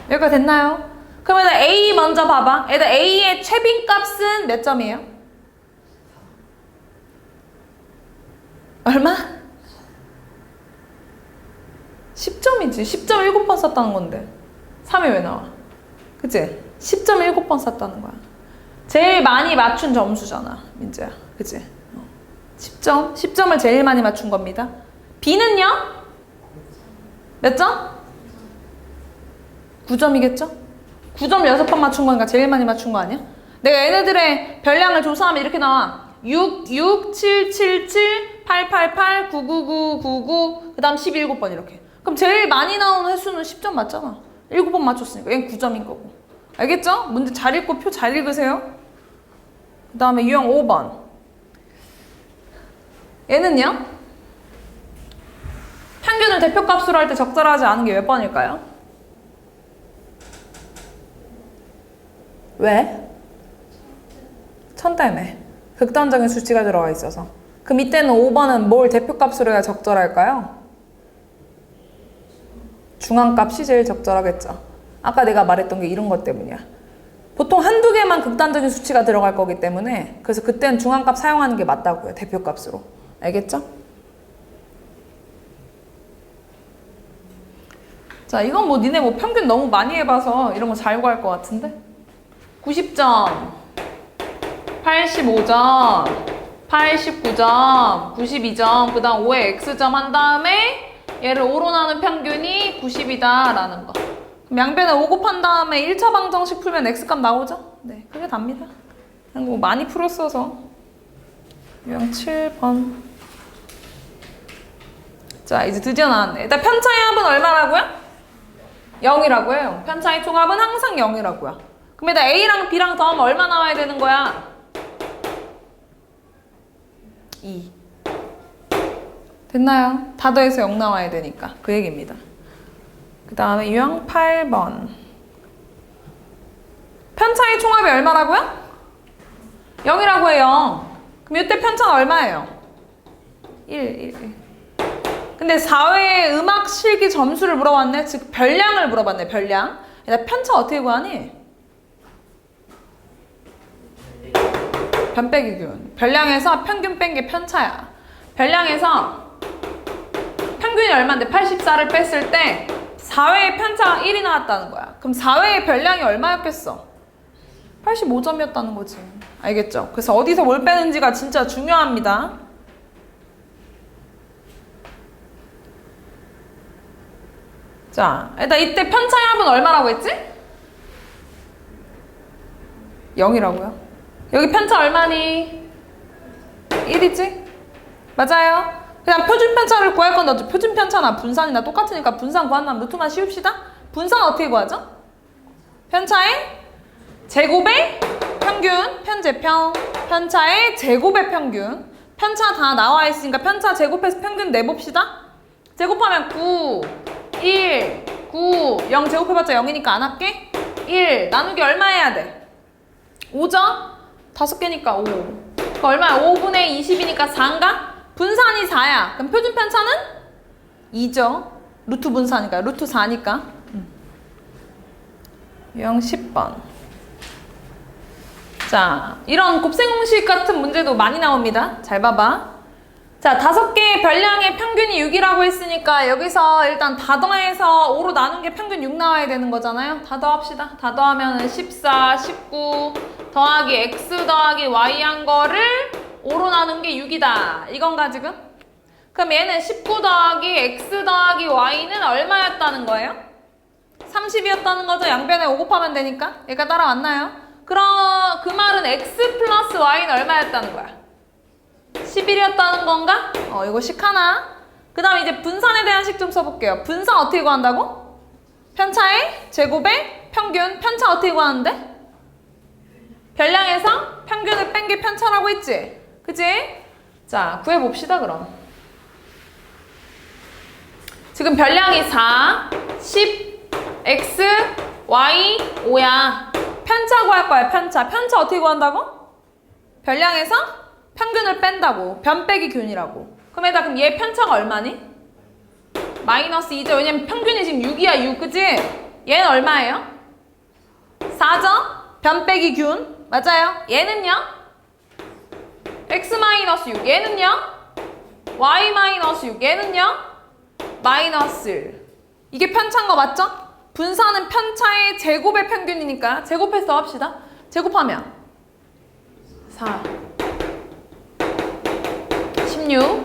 여기가 됐나요? 그럼 일단 A 먼저 봐봐. 일단 A의 최빈값은 몇 점이에요? 얼마? 10점이지. 10점 7번 쐈다는 건데 3이 왜 나와? 그치? 10점 7번 쐈다는 거야. 제일 많이 맞춘 점수잖아, 민재야. 그치? 10점? 10점을 제일 많이 맞춘 겁니다. B는요? 몇 점? 9점이겠죠? 9점 6번 맞춘 거니까 제일 많이 맞춘 거 아니야? 내가 얘네들의 별량을 조사하면 이렇게 나와. 6, 6, 7, 7, 7, 8, 8, 8, 9, 9, 9, 9, 9, 그 다음 17번 이렇게. 그럼 제일 많이 나오는 횟수는 10점 맞잖아. 7번 맞췄으니까 얘는 9점인 거고. 알겠죠? 문제 잘 읽고 표 잘 읽으세요. 그 다음에 유형 5번. 얘는요? 평균을 대표값으로 할 때 적절하지 않은 게 몇 번일까요? 왜? 1000 때문에. 극단적인 수치가 들어가 있어서. 그럼 이때는 5번은 뭘 대표값으로 해야 적절할까요? 중앙값이 제일 적절하겠죠. 아까 내가 말했던 게 이런 것 때문이야. 보통 한두 개만 극단적인 수치가 들어갈 거기 때문에 그래서 그때는 중앙값 사용하는 게 맞다고요. 대표값으로. 알겠죠? 자, 이건 뭐 니네 뭐 평균 너무 많이 해봐서 이런 거 잘 구할 것 같은데? 90점, 85점, 89점, 92점, 그 다음 5에 X점 한 다음에 얘를 5로 나눈 평균이 90이다 라는 거. 그럼 양변에 5 곱한 다음에 1차 방정식 풀면 X값 나오죠? 네, 그게 답니다. 그냥 뭐 많이 풀었어서. 유형 7번. 자, 이제 드디어 나왔네. 일단 편차의 합은 얼마라고요? 0이라고 해요. 편차의 총합은 항상 0이라고요. 그럼 일단 A랑 B랑 더하면 얼마 나와야 되는 거야? 2. 됐나요? 다 더해서 0 나와야 되니까 그 얘기입니다. 그 다음에 유형 8번. 편차의 총합이 얼마라고요? 0이라고 해요. 그럼 이때 편차는 얼마예요? 1. 근데 4회에 음악 실기 점수를 물어봤네. 즉 별량을 물어봤네. 별량. 일단 편차 어떻게 구하니? 변 빼기 균. 별량에서 평균 뺀 게 편차야. 별량에서 평균이 얼마인데 84를 뺐을 때 4회의 편차가 1이 나왔다는 거야. 그럼 4회의 별량이 얼마였겠어? 85점이었다는 거지. 알겠죠? 그래서 어디서 뭘 빼는지가 진짜 중요합니다. 자, 일단 이때 편차의 합은 얼마라고 했지? 0이라고요. 여기 편차 얼마니? 1이지? 맞아요. 그냥 표준 편차를 구할 건데 어차피 표준 편차나 분산이나 똑같으니까 분산 구한다면 루트만 씌웁시다. 분산 어떻게 구하죠? 편차의 제곱의 평균, 편제평. 편차의 제곱의 평균. 편차 다 나와 있으니까 편차 제곱해서 평균 내봅시다. 제곱하면 9, 1, 9, 0 제곱해봤자 0이니까 안 할게. 1 나누기 얼마 해야 돼? 5죠? 5개니까 5. 그 얼마야? 5분의 20이니까 4인가? 분산이 4야. 그럼 표준 편차는 2죠. 루트 분산이니까. 루트 4니까. 유형 10번. 자, 이런 곱셈 공식 같은 문제도 많이 나옵니다. 잘 봐봐. 자, 5개의 별량의 평균이 6이라고 했으니까 여기서 일단 다 더해서 5로 나눈 게 평균 6 나와야 되는 거잖아요. 다 더합시다. 다 더하면 14, 19 더하기 x 더하기 y 한 거를 5로 나눈 게 6이다. 이건가 지금? 그럼 얘는 19 더하기 x 더하기 y는 얼마였다는 거예요? 30이었다는 거죠. 양변에 5 곱하면 되니까. 얘가 따라왔나요? 그럼 그 말은 x 플러스 y는 얼마였다는 거야? 11이었다는 건가? 이거 식 하나. 그 다음 이제 분산에 대한 식 좀 써볼게요. 분산 어떻게 구한다고? 편차의 제곱의 평균. 편차 어떻게 구하는데? 별량에서 평균을 뺀 게 편차라고 했지? 그치? 자, 구해봅시다 그럼. 지금 별량이 4, 10, x, y, 5야. 편차 구할 거야, 편차. 편차 어떻게 구한다고? 별량에서 평균을 뺀다고. 변 빼기 균이라고. 그럼 얘 편차가 얼마니? 마이너스 2죠. 왜냐면 평균이 지금 6이야, 6. 그치? 얘는 얼마예요? 4죠? 변 빼기 균. 맞아요. 얘는요? x 마이너스 6. 얘는요? y 마이너스 6. 얘는요? 마이너스 1. 이게 편차인 거 맞죠? 분산은 편차의 제곱의 평균이니까 제곱해서 합시다. 제곱하면 4 16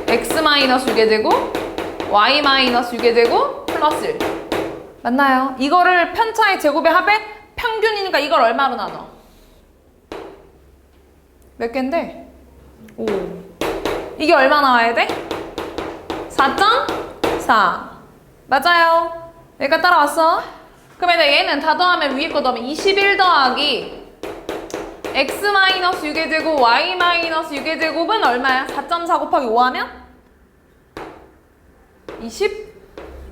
x 마이너스 6의 제곱 y 마이너스 6의 제곱 플러스 1 맞나요? 이거를 편차의 제곱의 합의 평균이니까 이걸 얼마로 나눠? 몇 개인데? 5 이게 얼마 나와야 돼? 4.4 맞아요. 여기가 따라왔어. 그러면 얘는 다 더하면 위에 거 더하면 21 더하기 x 마이너스 6의 제곱 y 마이너스 6의 제곱은 얼마야? 4.4 곱하기 5 하면?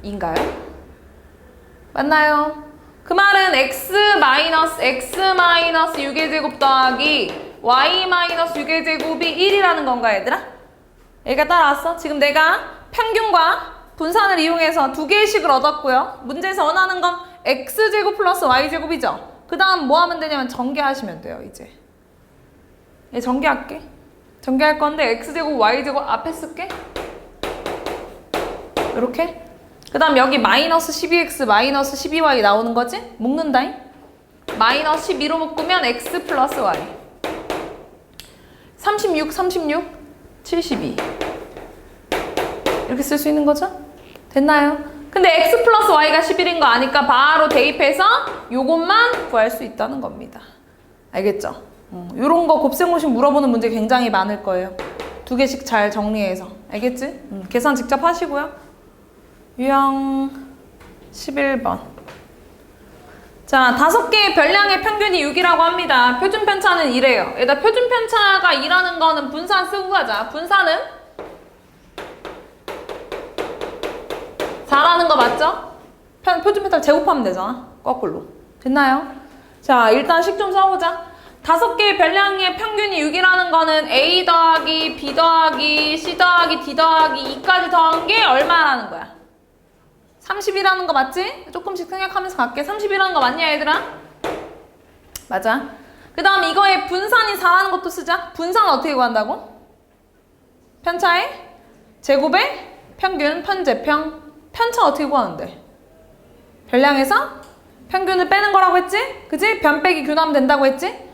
20인가요? 맞나요? 그 말은 x 마이너스 6의 제곱 더하기 y 마이너스 6의 제곱이 1이라는 건가 얘들아? 얘가 따라왔어? 지금 내가 평균과 분산을 이용해서 두 개의 식을 얻었고요. 문제에서 원하는 건 x제곱 플러스 y제곱이죠. 그 다음 뭐 하면 되냐면 전개하시면 돼요. 이제 얘 전개할게. 전개할 건데 x제곱 y제곱 앞에 쓸게. 이렇게. 그 다음 여기 마이너스 12x 마이너스 12y 나오는 거지? 묶는다잉. 마이너스 12로 묶으면 x 플러스 y 36 72 이렇게 쓸 수 있는 거죠? 됐나요? 근데 x 플러스 y가 11인 거 아니까 바로 대입해서 요것만 구할 수 있다는 겁니다. 알겠죠? 요런 거 곱셈공식 물어보는 문제 굉장히 많을 거예요. 두 개씩 잘 정리해서. 알겠지? 계산 직접 하시고요. 유형 11번. 자, 5개의 별량의 평균이 6이라고 합니다. 표준 편차는 이래요. 얘다 표준 편차가 2라는 거는 분산 쓰고 가자. 분산은 4라는 거 맞죠? 표준 편차를 제곱하면 되잖아. 거꾸로. 됐나요? 자, 일단 식 좀 써보자. 5개의 별량의 평균이 6이라는 거는 A 더하기 B 더하기 C 더하기 D 더하기 2까지 더한 게 얼마라는 거야? 30이라는 거 맞지? 조금씩 생각하면서 갈게. 30이라는 거 맞냐 얘들아? 맞아. 그 다음 이거에 분산이 4라는 것도 쓰자. 분산 어떻게 구한다고? 편차의 제곱의 평균 편제평. 편차 어떻게 구하는데? 별량에서 평균을 빼는 거라고 했지? 그치? 변 빼기 균하면 된다고 했지?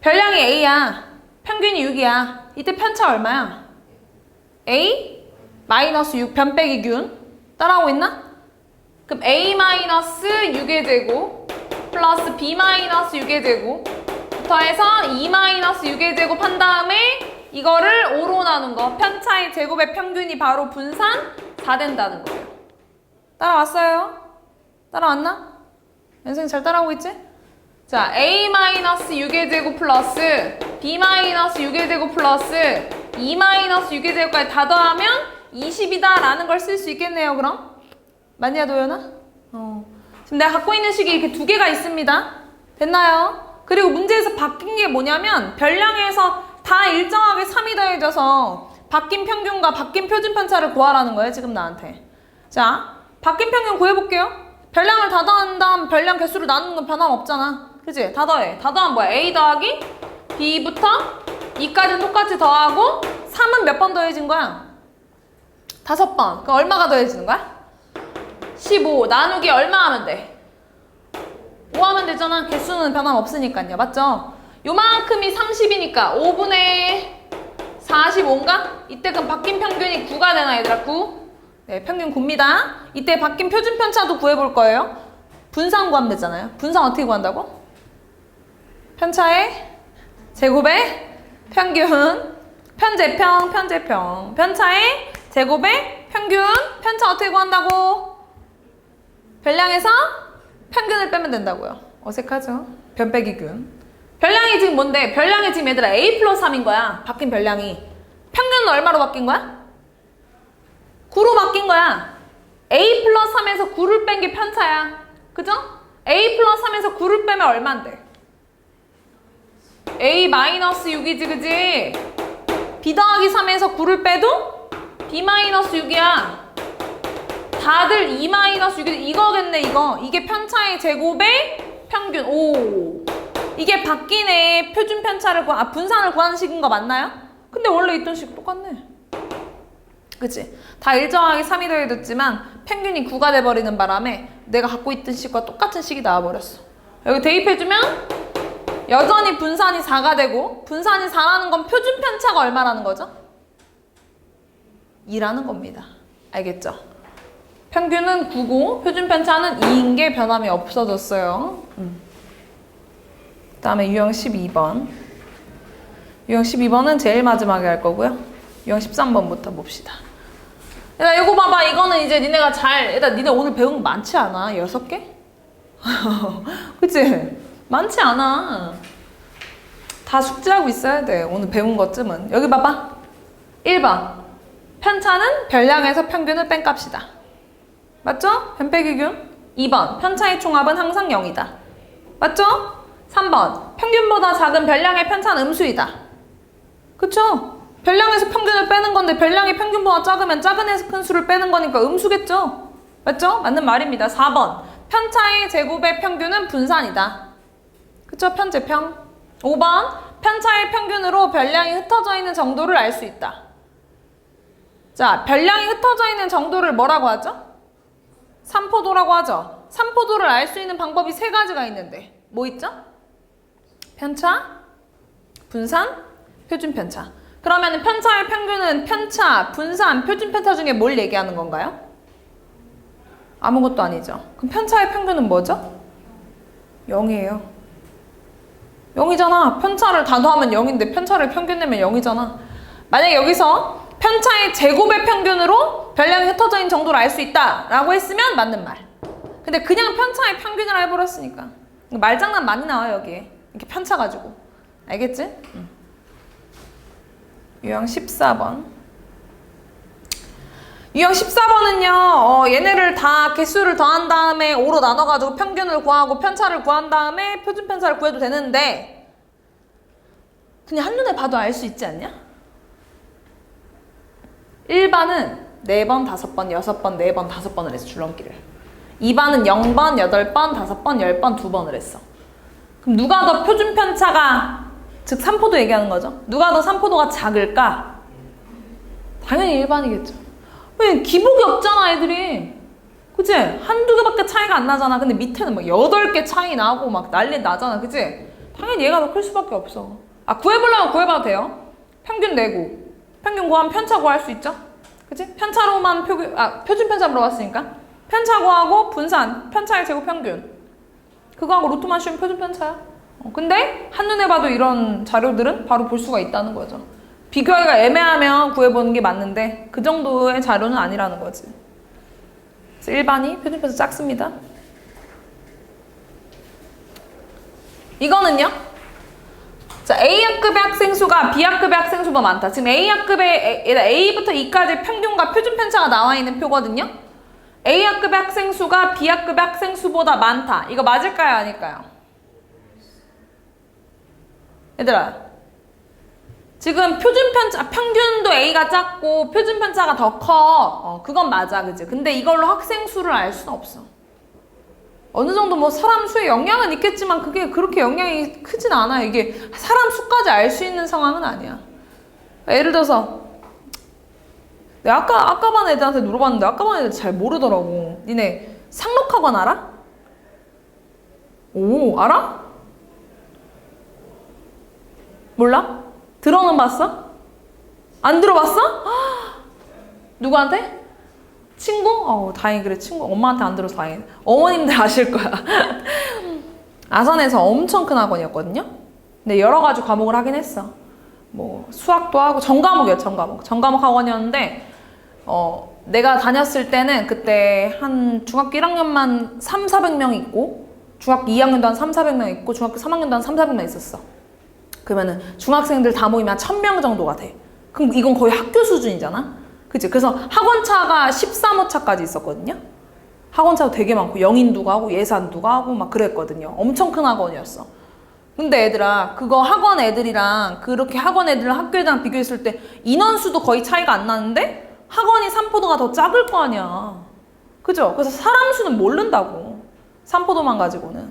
별량이 A야. 평균이 6이야. 이때 편차 얼마야? A 마이너스 6 변 빼기 균. 따라오고 있나? 그럼 A 마이너스 6의 제곱 플러스 B 마이너스 6의 제곱 더해서 2 마이너스 6의 제곱 한 다음에 이거를 5로 나눈 거. 편차의 제곱의 평균이 바로 분산 4 된다는 거예요. 따라왔어요? 따라왔나? 연생이 잘 따라오고 있지? 자, A 마이너스 6의 제곱 플러스 B 마이너스 6의 제곱 플러스 2 마이너스 6의 제곱까지 다 더하면 20이다 라는 걸 쓸 수 있겠네요. 그럼? 맞냐 도연아? 지금 내가 갖고 있는 식이 이렇게 2개가 있습니다. 됐나요? 그리고 문제에서 바뀐 게 뭐냐면 별량에서 다 일정하게 3이 더해져서 바뀐 평균과 바뀐 표준 편차를 구하라는 거예요. 지금 나한테. 자, 바뀐 평균 구해볼게요. 별량을 다 더한 다음 별량 개수를 나누는 건 변함없잖아. 그치? 다 더해. 다 더하면 뭐야? A 더하기 B부터 E까지는 똑같이 더하고 3은 몇 번 더해진 거야? 5번. 그럼 얼마가 더해지는 거야? 15 나누기 얼마 하면 돼? 5 하면 되잖아. 개수는 변함없으니까요. 맞죠? 요만큼이 30이니까 5분의 45인가? 이때 그럼 바뀐 평균이 9가 되나 얘들아? 9? 네, 평균 9입니다. 이때 바뀐 표준 편차도 구해볼 거예요. 분산 구하면 되잖아요. 분산 어떻게 구한다고? 편차의 제곱의 평균, 편제평, 편제평. 편차의 제곱의 평균, 편차 어떻게 구한다고? 별량에서 평균을 빼면 된다고요. 어색하죠? 변 빼기 균. 별량이 지금 뭔데? 별량이 지금 얘들아 A 플러스 3인 거야. 바뀐 별량이. 평균은 얼마로 바뀐 거야? 9로 바뀐 거야. A 플러스 3에서 9를 뺀 게 편차야. 그죠? A 플러스 3에서 9를 빼면 얼만데? A 마이너스 6이지 그지? B 더하기 3에서 9를 빼도 B 마이너스 6이야. 다들 2 마이너스 6이 이거겠네 이거. 이게 편차의 제곱의 평균. 오. 이게 바뀌네. 표준 편차를 분산을 구하는 식인 거 맞나요? 근데 원래 있던 식 똑같네. 그치? 다 일정하게 3이 더해뒀지만 평균이 9가 돼버리는 바람에 내가 갖고 있던 식과 똑같은 식이 나와버렸어. 여기 대입해주면 여전히 분산이 4가 되고 분산이 4라는 건 표준 편차가 얼마라는 거죠? 2라는 겁니다. 알겠죠? 평균은 9고 표준 편차는 2인 게 변함이 없어졌어요. 그 다음에 유형 12번. 유형 12번은 제일 마지막에 할 거고요. 유형 13번부터 봅시다. 얘들아 이거 봐봐. 이거는 이제 니네가 얘들아 니네 오늘 배운 거 많지 않아? 6개? 그치? 많지 않아. 다 숙지하고 있어야 돼. 오늘 배운 것쯤은. 여기 봐봐. 1번. 편차는 별량에서 평균을 뺀 값이다. 맞죠? 변 빼기 균. 2번. 편차의 총합은 항상 0이다. 맞죠? 3번. 평균보다 작은 별량의 편차는 음수이다. 그쵸? 별량에서 평균을 빼는 건데 별량이 평균보다 작으면 작은 에서 큰 수를 빼는 거니까 음수겠죠? 맞죠? 맞는 말입니다. 4번. 편차의 제곱의 평균은 분산이다. 그쵸? 편제평. 5번. 편차의 평균으로 별량이 흩어져 있는 정도를 알 수 있다. 자, 별량이 흩어져 있는 정도를 뭐라고 하죠? 삼포도라고 하죠. 삼포도를 알 수 있는 방법이 3가지가 있는데 뭐 있죠? 편차, 분산, 표준 편차. 그러면 편차의 평균은 편차, 분산, 표준 편차 중에 뭘 얘기하는 건가요? 아무것도 아니죠. 그럼 편차의 평균은 뭐죠? 0이에요. 0이잖아. 편차를 다 더하면 0인데 편차를 평균 내면 0이잖아. 만약에 여기서 편차의 제곱의 평균으로 별량이 흩어져 있는 정도를 알 수 있다 라고 했으면 맞는 말. 근데 그냥 편차의 평균을 해버렸으니까 말장난 많이 나와요 여기에. 이렇게 편차 가지고. 알겠지? 유형 14번. 유형 14번은요 얘네를 다 개수를 더한 다음에 5로 나눠가지고 평균을 구하고 편차를 구한 다음에 표준 편차를 구해도 되는데 그냥 한눈에 봐도 알 수 있지 않냐? 1반은 4번, 5번, 6번, 4번, 5번을 했어 줄넘기를. 2반은 0번, 8번, 5번, 10번, 2번을 했어. 그럼 누가 더 표준 편차가 즉 3포도 얘기하는 거죠. 누가 더 3포도가 작을까? 당연히 1반이겠죠. 왜 기복이 없잖아 애들이. 그치? 한두 개밖에 차이가 안 나잖아. 근데 밑에는 막 8개 차이 나고 막 난리 나잖아. 그치? 당연히 얘가 더 클 수밖에 없어. 아 구해보려면 구해봐도 돼요. 평균 내고 평균 구하면 편차 구할 수 있죠? 그치? 편차로만 표준 편차 물어봤으니까 편차 구하고 분산, 편차의 제곱 평균 그거하고 루트만 씌우면 표준 편차야. 근데 한눈에 봐도 이런 자료들은 바로 볼 수가 있다는 거죠. 비교하기가 애매하면 구해보는 게 맞는데 그 정도의 자료는 아니라는 거지. 그래서 일반이 표준 편차 작습니다. 이거는요? 자, A학급의 학생 수가 B학급의 학생 수보다 많다. 지금 A학급의 A부터 E까지 평균과 표준 편차가 나와 있는 표거든요. A학급의 학생 수가 B학급의 학생 수보다 많다. 이거 맞을까요, 아닐까요? 얘들아, 지금 표준 편차, 평균도 A가 작고 표준 편차가 더 커. 그건 맞아, 그치? 근데 이걸로 학생 수를 알 수는 없어. 어느 정도 뭐 사람 수에 영향은 있겠지만 그게 그렇게 영향이 크진 않아요. 이게 사람 수까지 알 수 있는 상황은 아니야. 예를 들어서 내가 아까 반 애들한테 물어봤는데 아까 반 애들 잘 모르더라고. 니네 상록학원 알아? 오, 알아? 몰라? 들어는 봤어? 안 들어봤어? 누구한테? 친구? 다행히 그래. 친구. 엄마한테 안 들어서 다행이네. 어머님들 아실 거야. 아산에서 엄청 큰 학원이었거든요. 근데 여러 가지 과목을 하긴 했어. 뭐 수학도 하고 전과목이었죠. 전과목 학원이었는데 내가 다녔을 때는 그때 한 중학교 1학년만 300~400명 있고 중학교 2학년도 한 300~400명 있고 중학교 3학년도 한 300~400명 있었어. 그러면은 중학생들 다 모이면 한 1000명 정도가 돼. 그럼 이건 거의 학교 수준이잖아. 그치? 그래서 학원차가 13호차까지 있었거든요. 학원차도 되게 많고 영인도 가고 예산도 가고 막 그랬거든요. 엄청 큰 학원이었어. 근데 애들아, 그거 학원 애들이랑 그렇게 학원 애들이랑 학교 애들이랑 비교했을 때 인원수도 거의 차이가 안 나는데 학원이 삼포도가 더 작을 거 아니야. 그죠? 그래서 사람 수는 모른다고. 삼포도만 가지고는.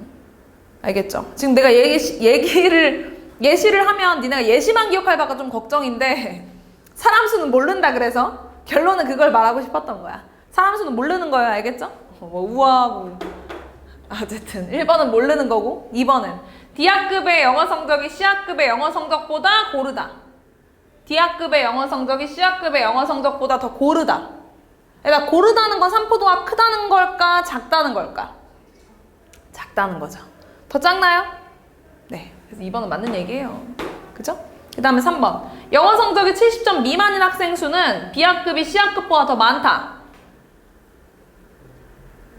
알겠죠? 지금 내가 예시를 하면 니네가 예시만 기억할까 좀 걱정인데 사람 수는 모른다. 그래서 결론은 그걸 말하고 싶었던 거야. 사람 수는 모르는 거야. 알겠죠? 뭐 우아하고. 어쨌든 1번은 모르는 거고 2번은 D학급의 영어 성적이 C학급의 영어 성적보다 고르다. D학급의 영어 성적이 C학급의 영어 성적보다 더 고르다. 그러니까 고르다는 건 삼포도가 크다는 걸까 작다는 걸까? 작다는 거죠. 더 작나요? 네. 그래서 2번은 맞는 얘기예요. 그죠? 그 다음에 3번. 영어 성적이 70점 미만인 학생 수는 B학급이 C학급보다 더 많다.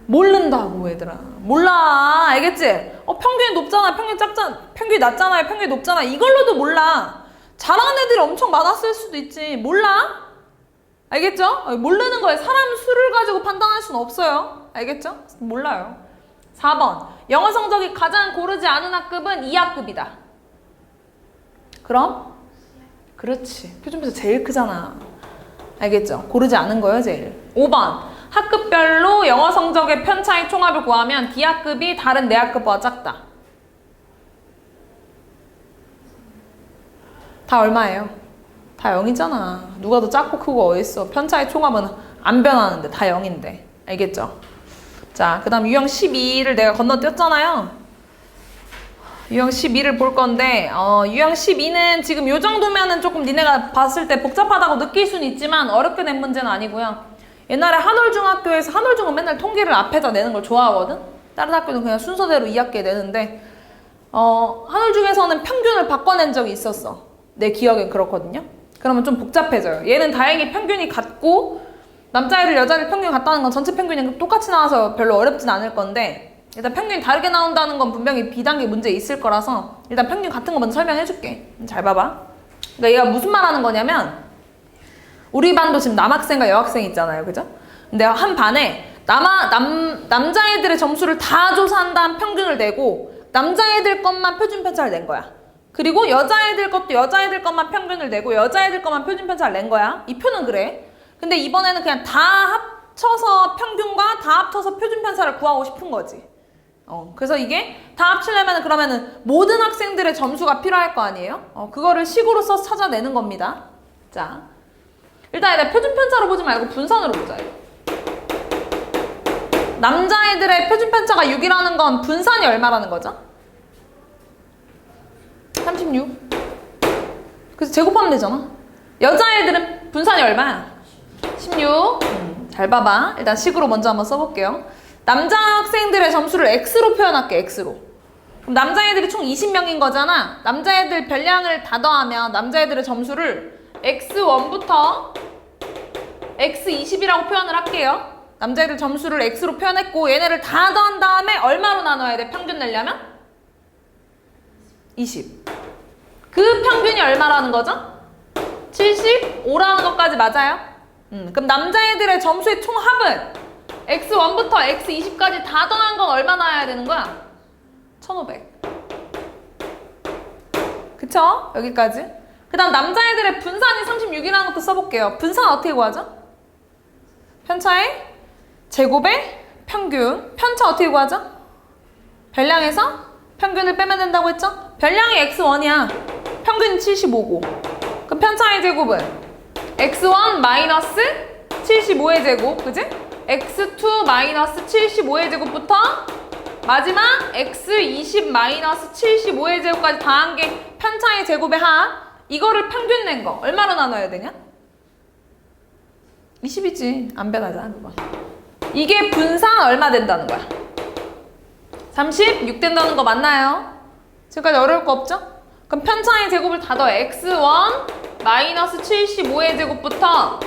모른다고 얘들아. 몰라. 알겠지? 평균이 높잖아. 평균이 낮잖아요. 평균이 높잖아. 이걸로도 몰라. 잘하는 애들이 엄청 많았을 수도 있지. 몰라? 알겠죠? 모르는 거예요. 사람 수를 가지고 판단할 수는 없어요. 알겠죠? 몰라요. 4번. 영어 성적이 가장 고르지 않은 학급은 2학급이다. 그럼? 그렇지. 표준편차 제일 크잖아. 알겠죠? 고르지 않은 거예요, 제일. 5번. 학급별로 영어 성적의 편차의 총합을 구하면 D학급이 다른 4학급보다 작다. 다 얼마예요? 다 0이잖아. 누가 더 작고 크고 어딨어. 편차의 총합은 안 변하는데 다 0인데. 알겠죠? 자, 그 다음 유형 12를 내가 건너뛰었잖아요. 유형 12를 볼 건데 유형 12는 지금 요 정도면은 조금 니네가 봤을 때 복잡하다고 느낄 수는 있지만 어렵게 낸 문제는 아니고요. 옛날에 한올중학교에서 한올중은 맨날 통계를 앞에다 내는 걸 좋아하거든? 다른 학교는 그냥 순서대로 2학기에 내는데 한올중에서는 평균을 바꿔낸 적이 있었어. 내 기억엔 그렇거든요. 그러면 좀 복잡해져요. 얘는 다행히 평균이 같고 남자애들 여자애들 평균이 같다는 건 전체 평균이 똑같이 나와서 별로 어렵진 않을 건데 일단 평균이 다르게 나온다는 건 분명히 B단계 문제에 있을 거라서 일단 평균 같은 거 먼저 설명해줄게. 잘 봐봐. 그러니까 얘가 무슨 말 하는 거냐면 우리 반도 지금 남학생과 여학생 있잖아요. 그죠? 근데 한 반에 남자애들의 점수를 다 조사한 다음 평균을 내고 남자애들 것만 표준 편차를 낸 거야. 그리고 여자애들 것도 여자애들 것만 평균을 내고 여자애들 것만 표준 편차를 낸 거야. 이 표는 그래. 근데 이번에는 그냥 다 합쳐서 평균과 다 합쳐서 표준 편차를 구하고 싶은 거지. 그래서 이게 다 합치려면 그러면은 모든 학생들의 점수가 필요할 거 아니에요? 그거를 식으로 써서 찾아내는 겁니다. 자, 일단 표준 편차로 보지 말고 분산으로 보자. 남자애들의 표준 편차가 6이라는 건 분산이 얼마라는 거죠? 36. 그래서 제곱하면 되잖아. 여자애들은 분산이 얼마야? 16. 잘 봐봐. 일단 식으로 먼저 한번 써볼게요. 남자 학생들의 점수를 X로 표현할게. X로. 그럼 남자애들이 총 20명인 거잖아. 남자애들 별량을 다 더하면 남자애들의 점수를 X1부터 X20이라고 표현을 할게요. 남자애들 점수를 X로 표현했고 얘네를 다 더한 다음에 얼마로 나눠야 돼? 평균 내려면? 20. 그 평균이 얼마라는 거죠? 75라는 것까지 맞아요? 그럼 남자애들의 점수의 총합은 X1부터 X20까지 다 더한 건 얼마 나와야 되는 거야? 1500. 그쵸? 여기까지. 그 다음 남자애들의 분산이 36이라는 것도 써볼게요. 분산 어떻게 구하죠? 편차의 제곱의 평균. 편차 어떻게 구하죠? 별량에서 평균을 빼면 된다고 했죠? 별량이 x1이야. 평균이 75고. 그럼 편차의 제곱은 x1 마이너스 75의 제곱, 그지? x2 마이너스 75의 제곱부터 마지막 x20 마이너스 75의 제곱까지 더한 게 편차의 제곱의 합. 이거를 평균 낸 거 얼마로 나눠야 되냐? 20이지. 안 변하잖아 그거. 이게 분산 얼마 된다는 거야? 36 된다는 거 맞나요? 지금까지 어려울 거 없죠? 그럼 편차의 제곱을 다 더해. x1 마이너스 75의 제곱부터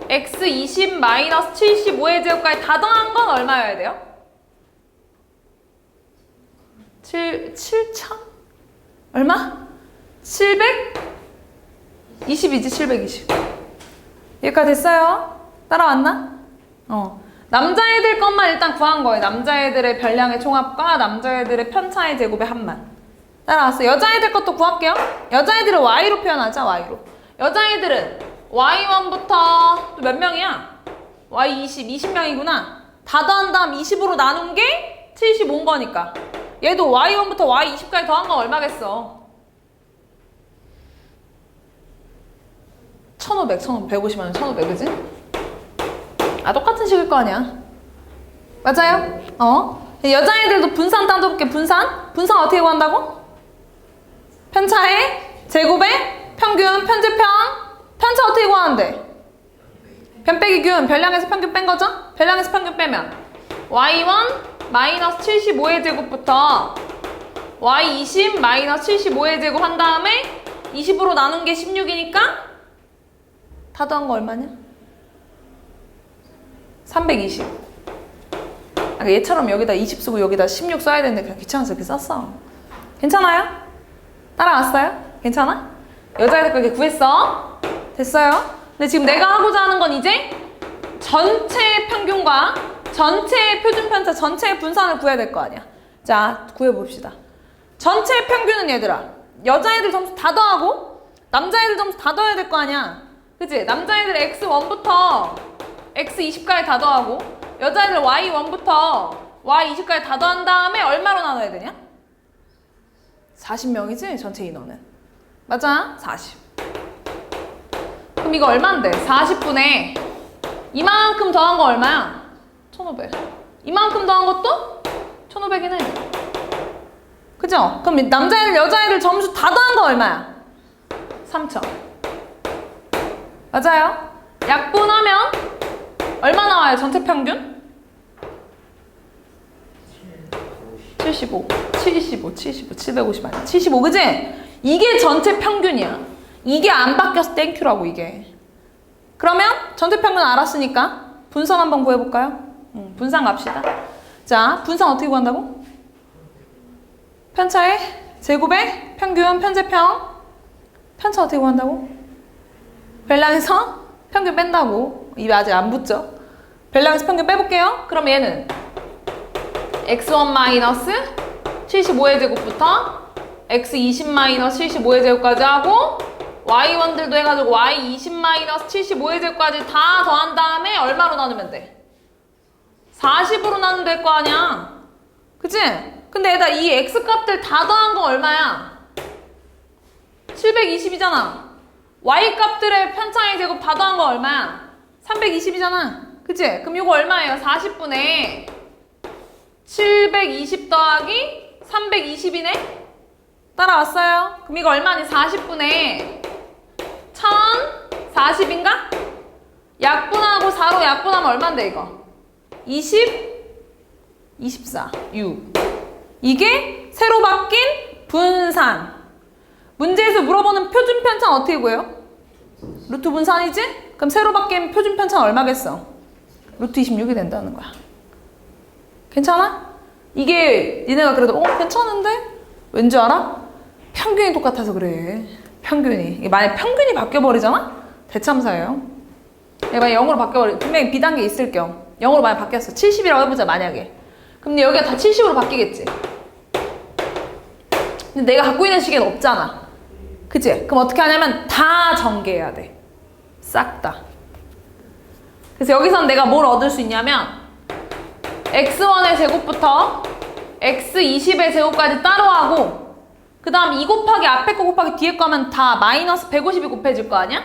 x20 마이너스 75의 제곱까지 다 더한 건 얼마여야 돼요? 7,000? 얼마? 720이지 720. 여기까지 됐어요? 따라왔나? 남자애들 것만 일단 구한 거예요. 남자애들의 별량의 총합과 남자애들의 편차의 제곱의 합만. 따라왔어요. 여자애들 것도 구할게요. 여자애들은 y로 표현하자. y로. 여자애들은 y1부터 또 몇 명이야? y20, 20명이구나. 다 더한 다음 20으로 나눈 게 75인 거니까. 얘도 y1부터 y20까지 더한 건 얼마겠어? 1500, 150만 1500, 그지? 똑같은 식일 거 아니야. 맞아요? 여자애들도 분산 따져볼게. 분산 어떻게 구한다고? 편차의 제곱의 평균, 편제평. 편차 어떻게 구하는데? 변 빼기 균, 별량에서 평균 뺀 거죠? 별량에서 평균 빼면 y1 마이너스 75의 제곱부터 y20 마이너스 75의 제곱 한 다음에 20으로 나눈 게 16이니까 다 더한 거 얼마냐? 320. 얘처럼 여기다 20 쓰고 여기다 16 써야 되는데 그냥 귀찮아서 이렇게 썼어. 괜찮아요? 따라왔어요? 괜찮아? 여자애들 거 이렇게 구했어. 됐어요? 근데 지금 내가 하고자 하는 건 이제 전체의 평균과 전체의 표준편차, 전체의 분산을 구해야 될 거 아니야. 자, 구해봅시다. 전체의 평균은 얘들아, 여자애들 점수 다 더하고 남자애들 점수 다 더해야 될 거 아니야. 그치? 남자애들 x1부터 x20까지 다 더하고 여자애들 y1부터 y20까지 다 더한 다음에 얼마로 나눠야 되냐? 40명이지? 전체 인원은. 맞아? 40. 그럼 이거 얼만데? 40분에 이만큼 더한 거 얼마야? 1500. 이만큼 더한 것도 1500이네. 그죠? 그럼 남자애들 여자애들 점수 다 더한 거 얼마야? 3000. 맞아요? 약분하면 얼마 나와요? 전체 평균? 75, 750 아니야? 75, 그지? 이게 전체 평균이야. 이게 안 바뀌어서 땡큐라고, 이게. 그러면 전체 평균 알았으니까 분산 한번 구해볼까요? 분산 갑시다. 자, 분산 어떻게 구한다고? 편차의 제곱의 평균, 편제평. 편차 어떻게 구한다고? 별량에서 평균 뺀다고. 입에 아직 안 붙죠? 별량에서 평균 빼볼게요. 그럼 얘는 x1 마이너스 75의 제곱부터 x20 마이너스 75의 제곱까지 하고 y1들도 해가지고 y20 마이너스 75의 제곱까지 다 더한 다음에 얼마로 나누면 돼? 40으로 나누면 될 거 아니야. 그치? 근데 얘들아, 이 x값들 다 더한 거 얼마야? 720이잖아. y값들의 편차의 제곱 다 더한 거 얼마야? 320이잖아. 그치? 그럼 이거 얼마예요? 40분에 720 더하기 320이네? 따라왔어요? 그럼 이거 얼마니? 40분에 1040인가? 약분하고 4로 약분하면 얼만데 이거? 20? 24, 6. 이게 새로 바뀐 분산. 문제에서 물어보는 표준 편차는 어떻게 구해요? 루트 분산이지? 그럼 새로 바뀐 표준 편차는 얼마겠어? 루트 26이 된다는 거야. 괜찮아? 이게 니네가 그래도 괜찮은데? 왠지 알아? 평균이 똑같아서 그래. 평균이. 이게 만약 평균이 바뀌어버리잖아? 대참사예요. 만약 0으로 바뀌어버리 분명히 비단계 있을 겸 0으로 만약 바뀌었어. 70이라고 해보자, 만약에. 그럼 여기가 다 70으로 바뀌겠지? 근데 내가 갖고 있는 시계는 없잖아. 그치? 그럼 어떻게 하냐면 다 전개해야 돼. 싹 다. 그래서 여기선 내가 뭘 얻을 수 있냐면 x1의 제곱부터 x20의 제곱까지 따로 하고 그 다음 2 곱하기 앞에 거 곱하기 뒤에 거 하면 다 마이너스 150이 곱해질 거 아니야?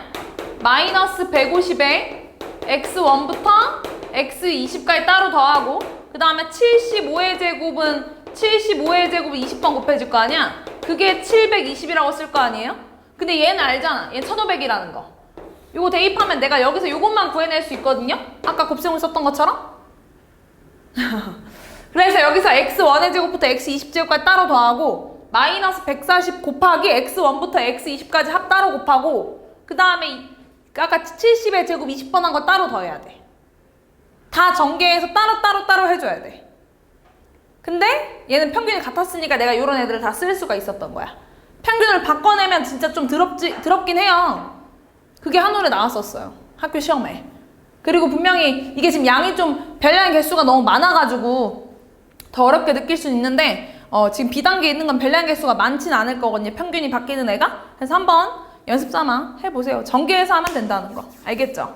마이너스 150에 x1부터 x20까지 따로 더하고 그 다음에 75의 제곱은 20번 곱해질 거 아니야? 그게 720이라고 쓸 거 아니에요? 근데 얘는 알잖아. 얘는 1500이라는 거. 이거 대입하면 내가 여기서 이것만 구해낼 수 있거든요? 아까 곱셈을 썼던 것처럼? 그래서 여기서 x1의 제곱부터 x20 제곱까지 따로 더하고 마이너스 140 곱하기 x1부터 x20까지 합 따로 곱하고 그 다음에 아까 70의 제곱 20번 한 거 따로 더해야 돼. 다 전개해서 따로 해줘야 돼. 근데 얘는 평균이 같았으니까 내가 이런 애들을 다 쓸 수가 있었던 거야. 평균을 바꿔내면 진짜 좀 더럽긴 해요. 그게 한올에 나왔었어요. 학교 시험에. 그리고 분명히 이게 지금 양이 좀 별량 개수가 너무 많아가지고 더 어렵게 느낄 수는 있는데 지금 B단계에 있는 건 별량 개수가 많진 않을 거거든요. 평균이 바뀌는 애가. 그래서 한번 연습 삼아 해보세요. 전개해서 하면 된다는 거. 알겠죠?